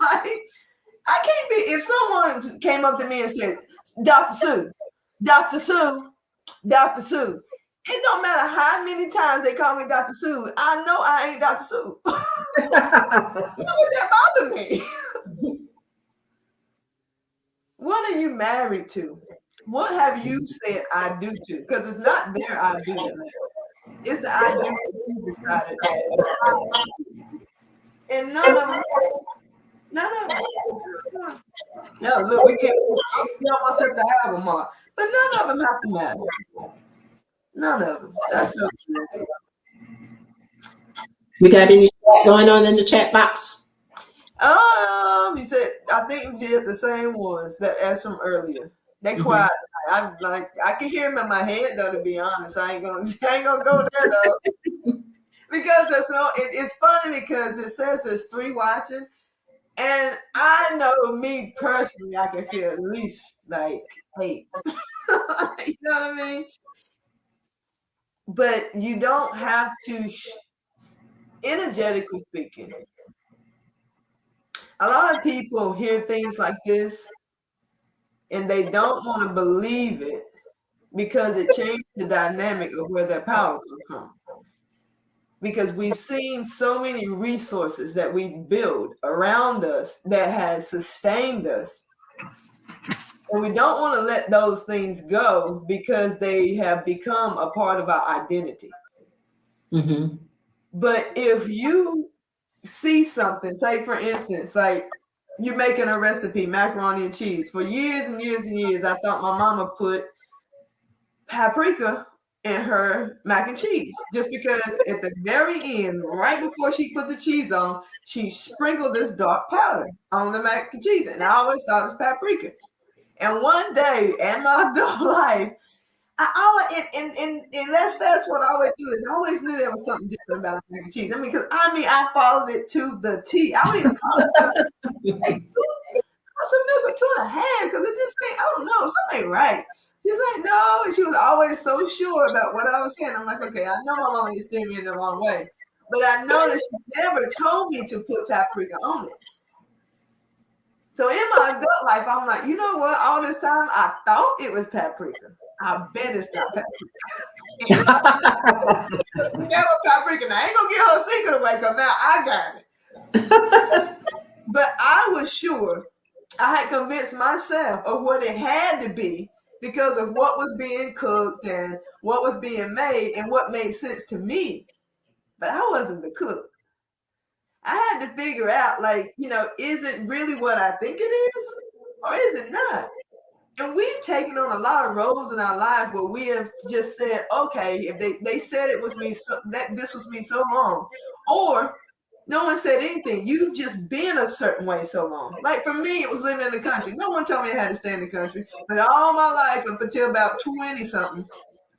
Like, I can't be, if someone came up to me and said, Dr. Sue, Dr. Sue, Dr. Sue. It don't matter how many times they call me Dr. Sue. I know I ain't Dr. Sue. Why would that bother me? What are you married to? What have you said I do to? Because it's not their I do that matters. It's the I do that you decided that. And none of them. No, look, we get almost have to have them all. But none of them have to matter. None of them. That's so true. We got any going on in the chat box? You said I think we did the same ones that as from earlier. They quiet. I'm like I can hear them in my head though. To be honest, I ain't gonna go there though. Because it's funny because it says there's 3 watching, and I know me personally, I can feel at least like 8. You know what I mean? But you don't have to. Energetically speaking, a lot of people hear things like this and they don't want to believe it because it changed the dynamic of where their power comes from. Because we've seen so many resources that we build around us that has sustained us. And we don't want to let those things go because they have become a part of our identity. Mm-hmm. But if you see something, say for instance, like you're making a recipe, macaroni and cheese. For years and years and years, I thought my mama put paprika in her mac and cheese. Just because at the very end, right before she put the cheese on, she sprinkled this dark powder on the mac and cheese. And I always thought it was paprika. And one day in my adult life, I always, and let's fast forward all the way through this. I always knew there was something different about mac and cheese. I mean, because I followed it to the T. I don't even call it. I said, milk 2.5 because it just ain't, I don't know, something ain't right. She's like, no. And she was always so sure about what I was saying. I'm like, okay, I know my mama is steering me in the wrong way. But I noticed she never told me to put paprika on it. So in my adult life, I'm like, you know what? All this time, I thought it was paprika. I bet it's not paprika. It's never paprika. Now, I ain't going to get her secret to wake up now. I got it. But I was sure. I had convinced myself of what it had to be because of what was being cooked and what was being made and what made sense to me. But I wasn't the cook. I had to figure out, like, you know, is it really what I think it is or is it not? And we've taken on a lot of roles in our life where we have just said, okay, if they said it was me, so that this was me so long, or no one said anything. You've just been a certain way so long. Like for me, it was living in the country. No one told me I had to stay in the country. But all my life, up until about 20 something,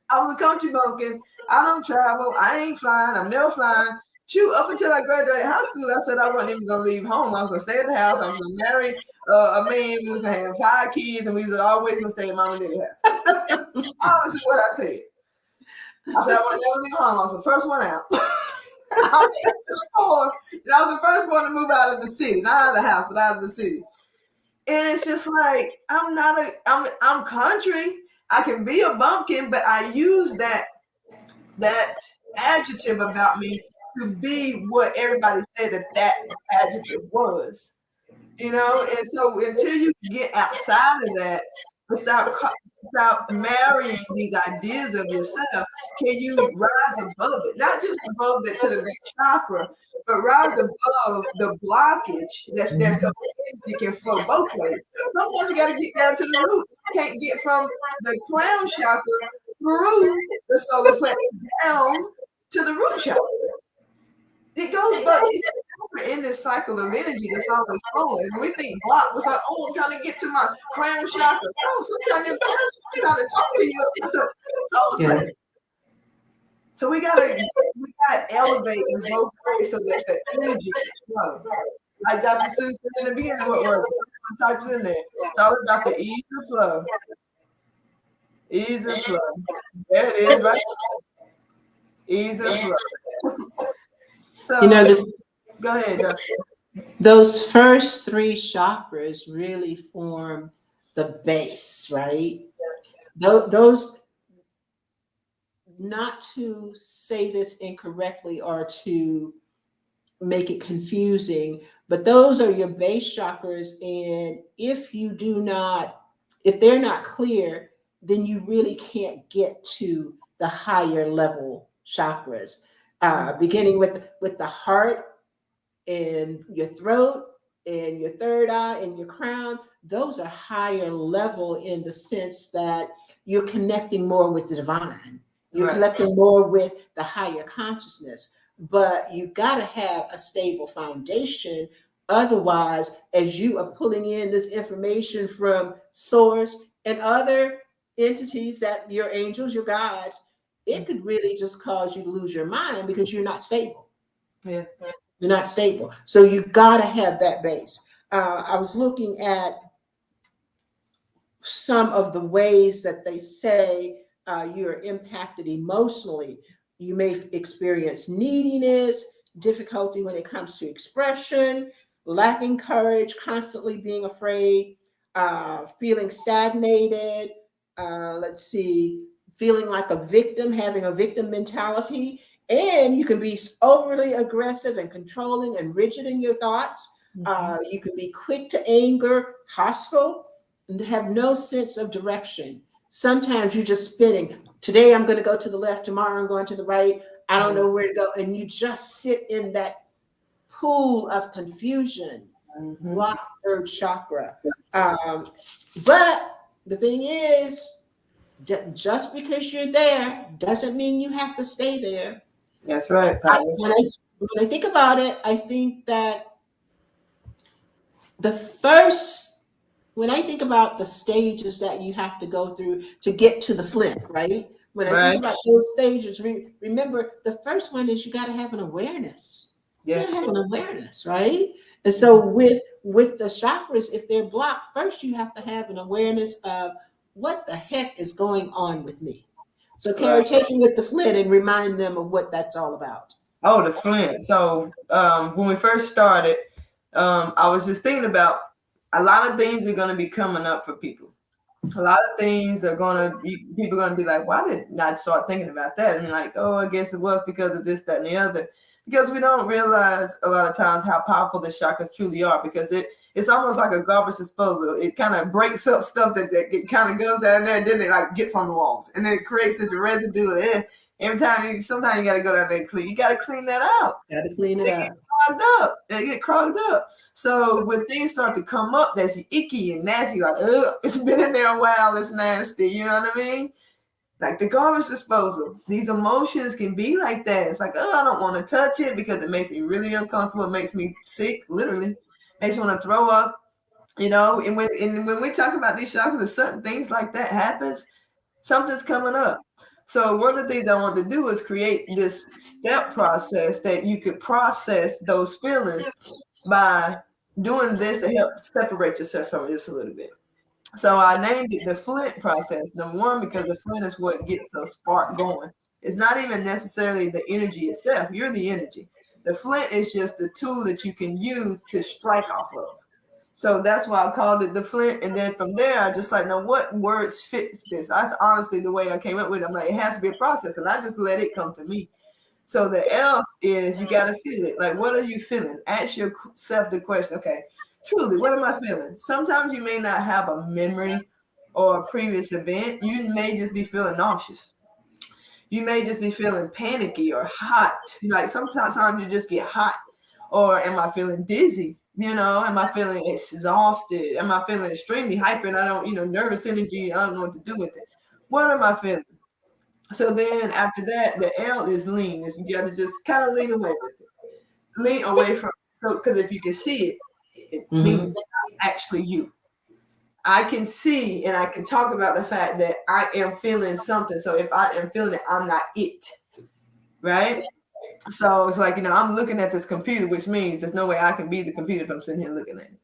I was a country bumpkin. I don't travel. I ain't flying. I'm never flying. Shoot, up until I graduated high school, I said I wasn't even going to leave home. I was going to stay at the house. I was going to marry a man. We was going to have 5 kids, and we was always going to stay at mom and daddy's house. Honestly, what I said. I said I wasn't never leave home. I was the first one out. I was the first one to move out of the city, not out of the house, but out of the cities. And it's just like I'm country. I can be a bumpkin, but I use that adjective about me to be what everybody said that adjective was. You know, and so until you get outside of that and stop marrying these ideas of yourself, can you rise above it? Not just above it to the next chakra, but rise above the blockage that's there so you can flow both ways. Sometimes you got to get down to the root. You can't get from the crown chakra through the solar plexus down to the root chakra. It goes, but we're in this cycle of energy that's always flowing. And we think block was like, oh, I'm trying to get to my crown chakra. No, sometimes you're trying to talk to you. So, yeah. So we gotta elevate in both ways so that the energy is flow. Like Dr. Sue said in the beginning, what word? I talked to in there. It's all about the ease of flow. Ease of flow. There it is, right? Ease of flow. You know, So go ahead, Dr. those first three chakras really form the base, right? Those, not to say this incorrectly or to make it confusing, but those are your base chakras. And if they're not clear, then you really can't get to the higher level chakras. Beginning with the heart and your throat and your third eye and your crown, those are higher level in the sense that you're connecting more with the divine. You're connecting more with the higher consciousness. But you got to have a stable foundation. Otherwise, as you are pulling in this information from source and other entities, that your angels, your guides, it could really just cause you to lose your mind because you're not stable. Yeah. You're not stable. So you got to have that base. I was looking at some of the ways that they say you're impacted emotionally. You may experience neediness, difficulty when it comes to expression, lacking courage, constantly being afraid, feeling stagnated. Let's see, feeling like a victim, having a victim mentality. And you can be overly aggressive and controlling and rigid in your thoughts. You can be quick to anger, hostile, and have no sense of direction. Sometimes you're just spinning. Today I'm going to go to the left, tomorrow I'm going to the right. I don't know where to go. And you just sit in that pool of confusion. Block third chakra. But the thing is, just because you're there doesn't mean you have to stay there. That's right. When I think about it, I think that the first, when I think about the stages that you have to go through to get to the flint, right? When I think about those stages, remember the first one is you got to have an awareness. You got to have an awareness, right? And so with the chakras, if they're blocked, first you have to have an awareness of what the heck is going on with me. So Carrie, take them with the flint and remind them of what that's all about. Oh, the flint. So when we first started, I was just thinking about a lot of things are going to be coming up for people. A lot of things are going to be, people are going to be like, why did I start thinking about that? And like, oh, I guess it was because of this, that, and the other. Because we don't realize a lot of times how powerful the chakras truly are, because it's almost like a garbage disposal. It kind of breaks up stuff that it kind of goes down there, and then it like gets on the walls, and then it creates this residue. And every time sometimes you got to go down there and clean. You got to clean that out. Got to clean it up. They get clogged up. So when things start to come up that's icky and nasty, like, it's been in there a while, it's nasty, you know what I mean? Like the garbage disposal. These emotions can be like that. It's like, I don't want to touch it because it makes me really uncomfortable. It makes me sick, literally. Makes me want to throw up, you know? And when we talk about these chakras, there's certain things like that happens, something's coming up. So one of the things I want to do is create this step process that you could process those feelings by doing this to help separate yourself from it just a little bit. So I named it the flint process. Number one, because the flint is what gets a spark going. It's not even necessarily the energy itself. You're the energy. The flint is just the tool that you can use to strike off of. So that's why I called it the flint. And then from there, I just like, now what words fits this? That's honestly the way I came up with it. I'm like, it has to be a process. And I just let it come to me. So the L is you got to feel it. Like, what are you feeling? Ask yourself the question, okay, truly, what am I feeling? Sometimes you may not have a memory or a previous event. You may just be feeling nauseous. You may just be feeling panicky or hot. Like sometimes you just get hot. Or am I feeling dizzy? You know, am I feeling exhausted? Am I feeling extremely hyper and I don't, nervous energy? I don't know what to do with it. What am I feeling? So then after that, the L is lean. Is you got to just kind of lean away with it. Lean away from it. So, because if you can see it means it's not actually you. I can see and I can talk about the fact that I am feeling something. So if I am feeling it, I'm not it. right? So it's like, I'm looking at this computer, which means there's no way I can be the computer if I'm sitting here looking at it.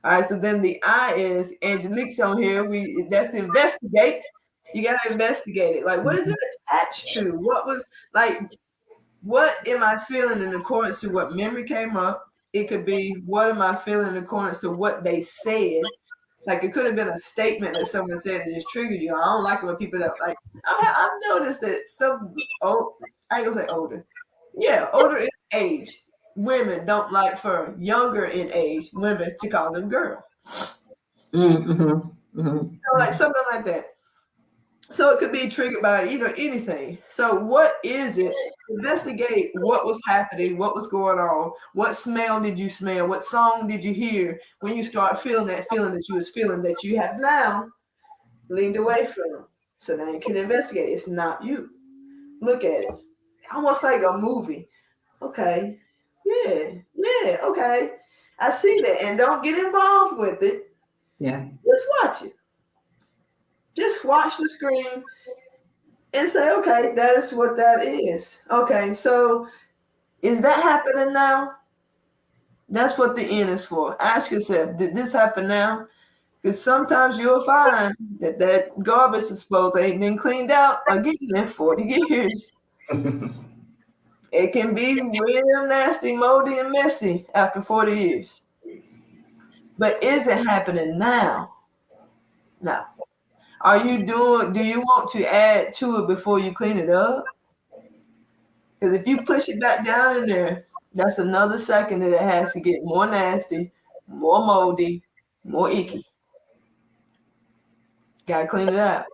All right, so then the I is Angelique's on here. That's investigate. You gotta investigate it. Like, what is it attached to? What am I feeling in accordance to what memory came up? It could be, what am I feeling in accordance to what they said? Like, it could have been a statement that someone said that just triggered you. I don't like it when people that like. I've noticed that some I ain't gonna say older, yeah, older in age women don't like for younger in age women to call them girl. Like something like that. So it could be triggered by anything. So what is it? Investigate what was happening, what was going on, what smell did you smell, what song did you hear when you start feeling that feeling that you was feeling that you have now leaned away from. So now you can investigate. It's not you. Look at it. Almost like a movie. Okay. Yeah, okay. I see that. And don't get involved with it. Yeah. Just watch it. Just watch the screen and say, okay, that is what that is. Okay, so is that happening now? That's what the end is for. Ask yourself, did this happen now? Because sometimes you'll find that garbage disposal ain't been cleaned out again in 40 years. It can be real nasty, moldy, and messy after 40 years. But is it happening now? No. Do you want to add to it before you clean it up? Because if you push it back down in there, that's another second that it has to get more nasty, more moldy, more icky. Gotta clean it out.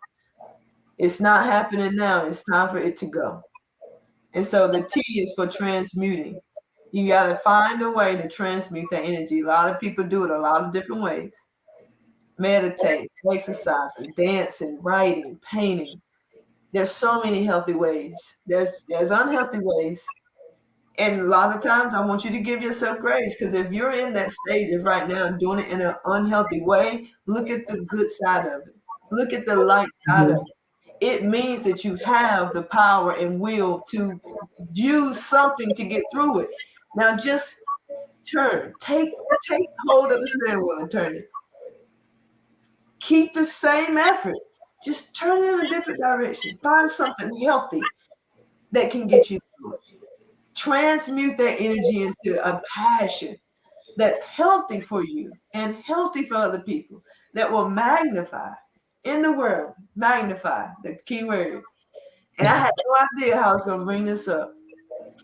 It's not happening now. It's time for it to go. And so the T is for transmuting. You gotta find a way to transmute that energy. A lot of people do it a lot of different ways. Meditate, exercising, dancing, writing, painting. There's so many healthy ways. There's unhealthy ways. And a lot of times I want you to give yourself grace, because if you're in that stage of right now doing it in an unhealthy way, look at the good side of it. Look at the light side of it. It means that you have the power and will to use something to get through it. Now just take hold of the steering wheel and turn it. Keep the same effort. Just turn it in a different direction. Find something healthy that can get you through it. Transmute that energy into a passion that's healthy for you and healthy for other people, that will magnify in the world. Magnify, the key word. And I had no idea how I was going to bring this up.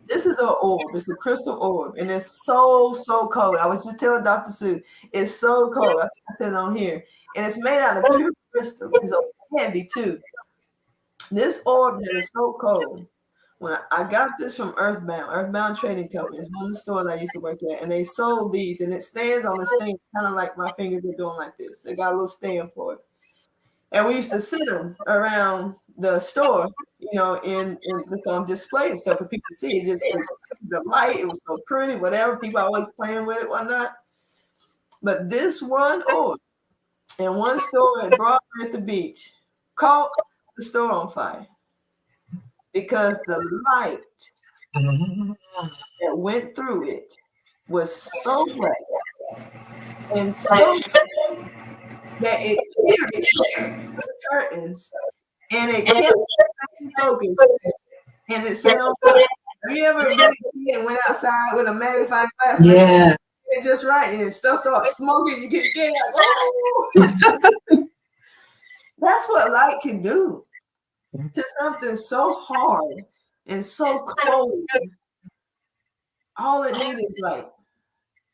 This is an orb. It's a crystal orb, and it's so cold. I was just telling Dr. Sue, it's so cold. I said it on here. And it's made out of pure crystal. It's so heavy too. This orb that is so cold, when I got this from Earthbound Trading Company. It's one of the stores I used to work at, and they sold these, and it stands on the stand, kind of like my fingers are doing like this. They got a little stand for it. And we used to sit them around the store, in just on display and stuff for people to see. The light, it was so pretty, whatever. People always playing with it, whatnot. But this one orb in one store at Broadway at the beach caught the store on fire because the light that went through it was so bright and so that it pierced the curtains, and it kept focused, and it said, have you ever been a kid and went outside with a magnifying glass? Yeah. And just right, and stuff starts smoking, you get scared, like, oh! That's what light can do to something so hard and so cold. All it needs is light.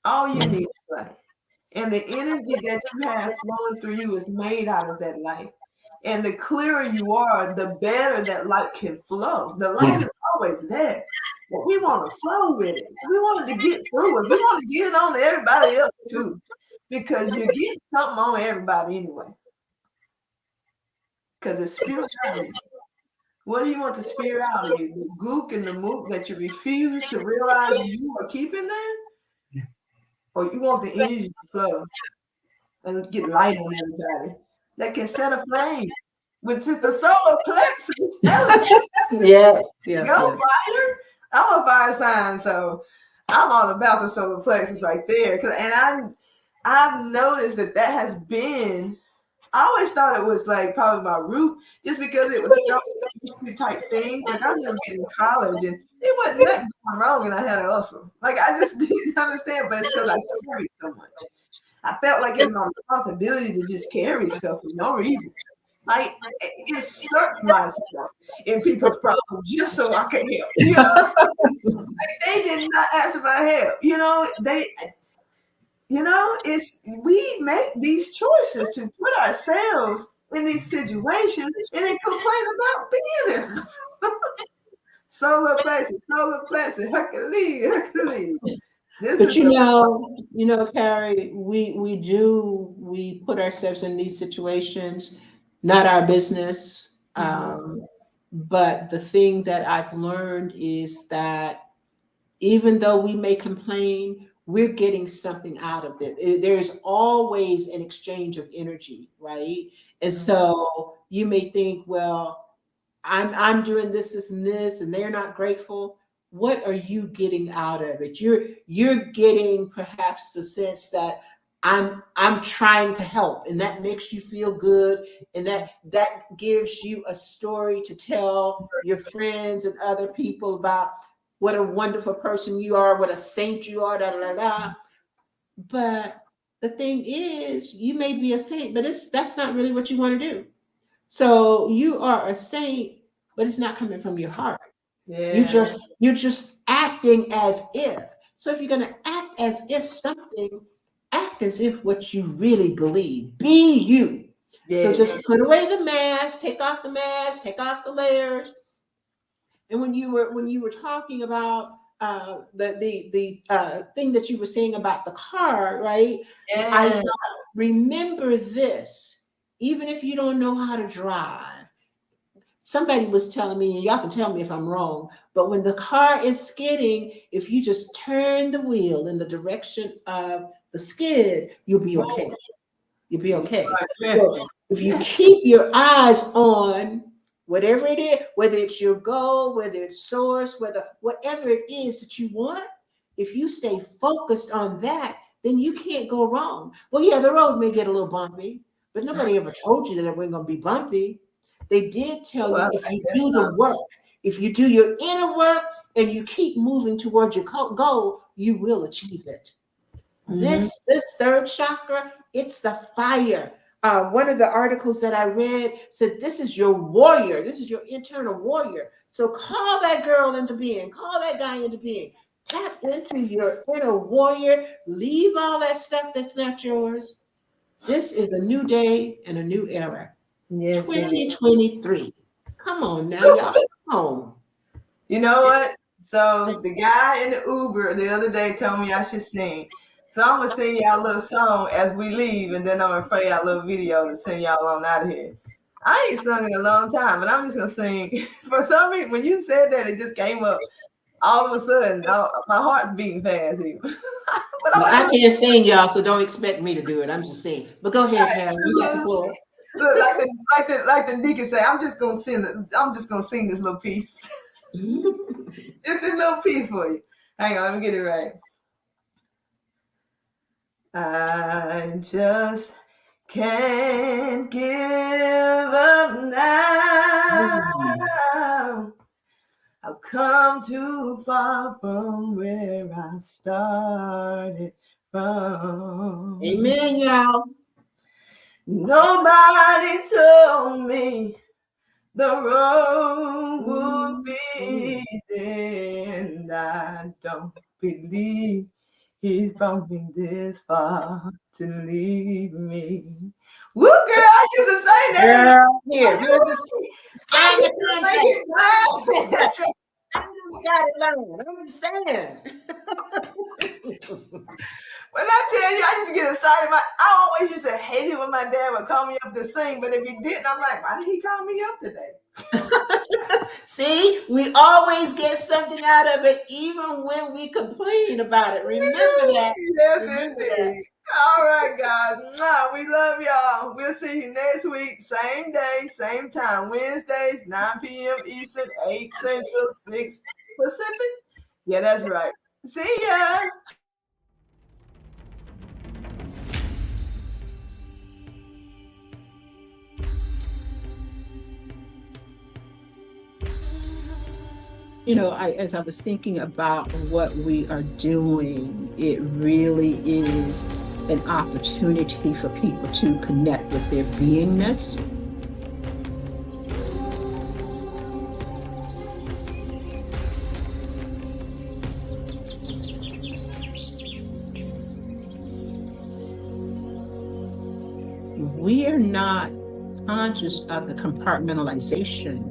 All you need is light. And the energy that you have flowing through you is made out of that light. And the clearer you are, the better that light can flow. The light is always there. But we want to flow with it. We want it to get through it. We want to get it on to everybody else too. Because you get something on everybody anyway. Because it's spewing out of you. What do you want to spew out of you? The gook and the mook that you refuse to realize you are keeping there? Or you want the energy to flow and get light on everybody that can set a flame? which is the solar plexus. Yeah, yeah, Go yeah. fighter. I'm a fire sign, so I'm all about the solar plexus right there. I've noticed that has been. I always thought it was like probably my root, just because it was so type things. Like I remember being in college and it wasn't nothing going wrong, and I had a hustle. Like I just didn't understand, but it's because I carried so much. I felt like it's my responsibility to just carry stuff for no reason. Like insert myself in people's problems just so I can help. You know, like, they did not ask for my help. It's we make these choices to put ourselves in these situations and then complain about being in them. Solar plexus, Hercules. This But is the Carrie, we put ourselves in these situations, not our business. But the thing that I've learned is that even though we may complain, we're getting something out of it. There's always an exchange of energy, right? And so you may think, well, I'm doing this, and they're not grateful. What are you getting out of it? You're getting perhaps the sense that I'm trying to help, and that makes you feel good, and that gives you a story to tell your friends and other people about what a wonderful person you are, what a saint you are, da da da da. But the thing is, you may be a saint, but that's not really what you want to do. So you are a saint, but it's not coming from your heart. You're just acting as if. So if you're gonna act as if something, act as if what you really believe. Be you. So just put away the mask, take off the mask, take off the layers. And when you were talking about the thing that you were saying about the car, right? I thought, remember this, even if you don't know how to drive. Somebody was telling me, and y'all can tell me if I'm wrong, but when the car is skidding, if you just turn the wheel in the direction of the skid, you'll be okay. You'll be okay. So if you keep your eyes on whatever it is, whether it's your goal, whether it's source, whatever it is that you want, if you stay focused on that, then you can't go wrong. Well, yeah, the road may get a little bumpy, but nobody ever told you that it wasn't going to be bumpy. They did tell you, if you do the work, if you do your inner work and you keep moving towards your goal, you will achieve it. This third chakra, it's the fire. One of the articles that I read said, this is your warrior. This is your internal warrior. So call that girl into being. Call that guy into being. Tap into your inner warrior. Leave all that stuff that's not yours. This is a new day and a new era. 2023. Come on now, y'all. Come on. You know what? So the guy in the Uber the other day told me I should sing. So I'm gonna sing y'all a little song as we leave, and then I'm gonna play y'all a little video to send y'all on out of here. I ain't sung in a long time, but I'm just gonna sing. For some reason, when you said that, it just came up all of a sudden. My heart's beating fast here. Well, I can't sing, y'all, so don't expect me to do it. I'm just saying. But go ahead, Karen. You got the floor. Look, like the deacon say, I'm just gonna sing this little piece. Just a little piece for you. Hang on, let me get it right. I just can't give up now. I've come too far from where I started from. Amen, y'all. Nobody told me the road would be easy, and I don't believe he's brought me this far to leave me. Woo, girl, I used to say that. Girl, here, you're just I got it learned. I'm just saying. When I tell you, I just get excited. I always used to hate it when my dad would call me up to sing, but if he didn't, I'm like, why did he call me up today? See, we always get something out of it, even when we complain about it. Remember that. Yes, indeed. All right, guys. Mwah, we love y'all. We'll see you next week. Same day, same time. Wednesdays, 9 p.m. Eastern, 8 Central, 6 Pacific. Yeah, that's right. See ya. You know, as I was thinking about what we are doing, it really is an opportunity for people to connect with their beingness. We are not conscious of the compartmentalization.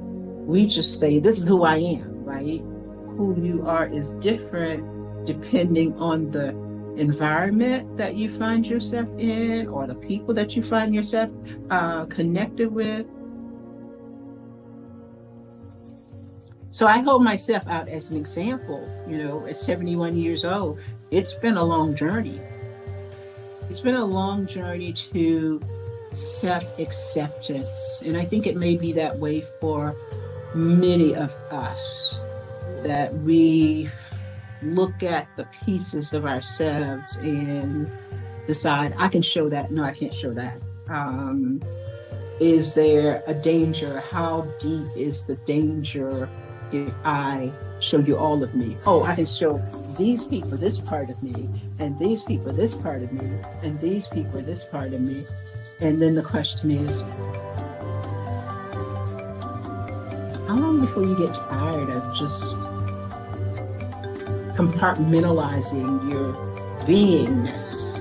We just say, this is who I am, right? Who you are is different depending on the environment that you find yourself in or the people that you find yourself connected with. So I hold myself out as an example. You know, at 71 years old, it's been a long journey. It's been a long journey to self-acceptance. And I think it may be that way for many of us, that we look at the pieces of ourselves and decide, I can show that. No, I can't show that. Is there a danger? How deep is the danger if I show you all of me? Oh, I can show these people this part of me, and these people this part of me, and these people this part of me. And then the question is, how long before you get tired of just compartmentalizing your beingness?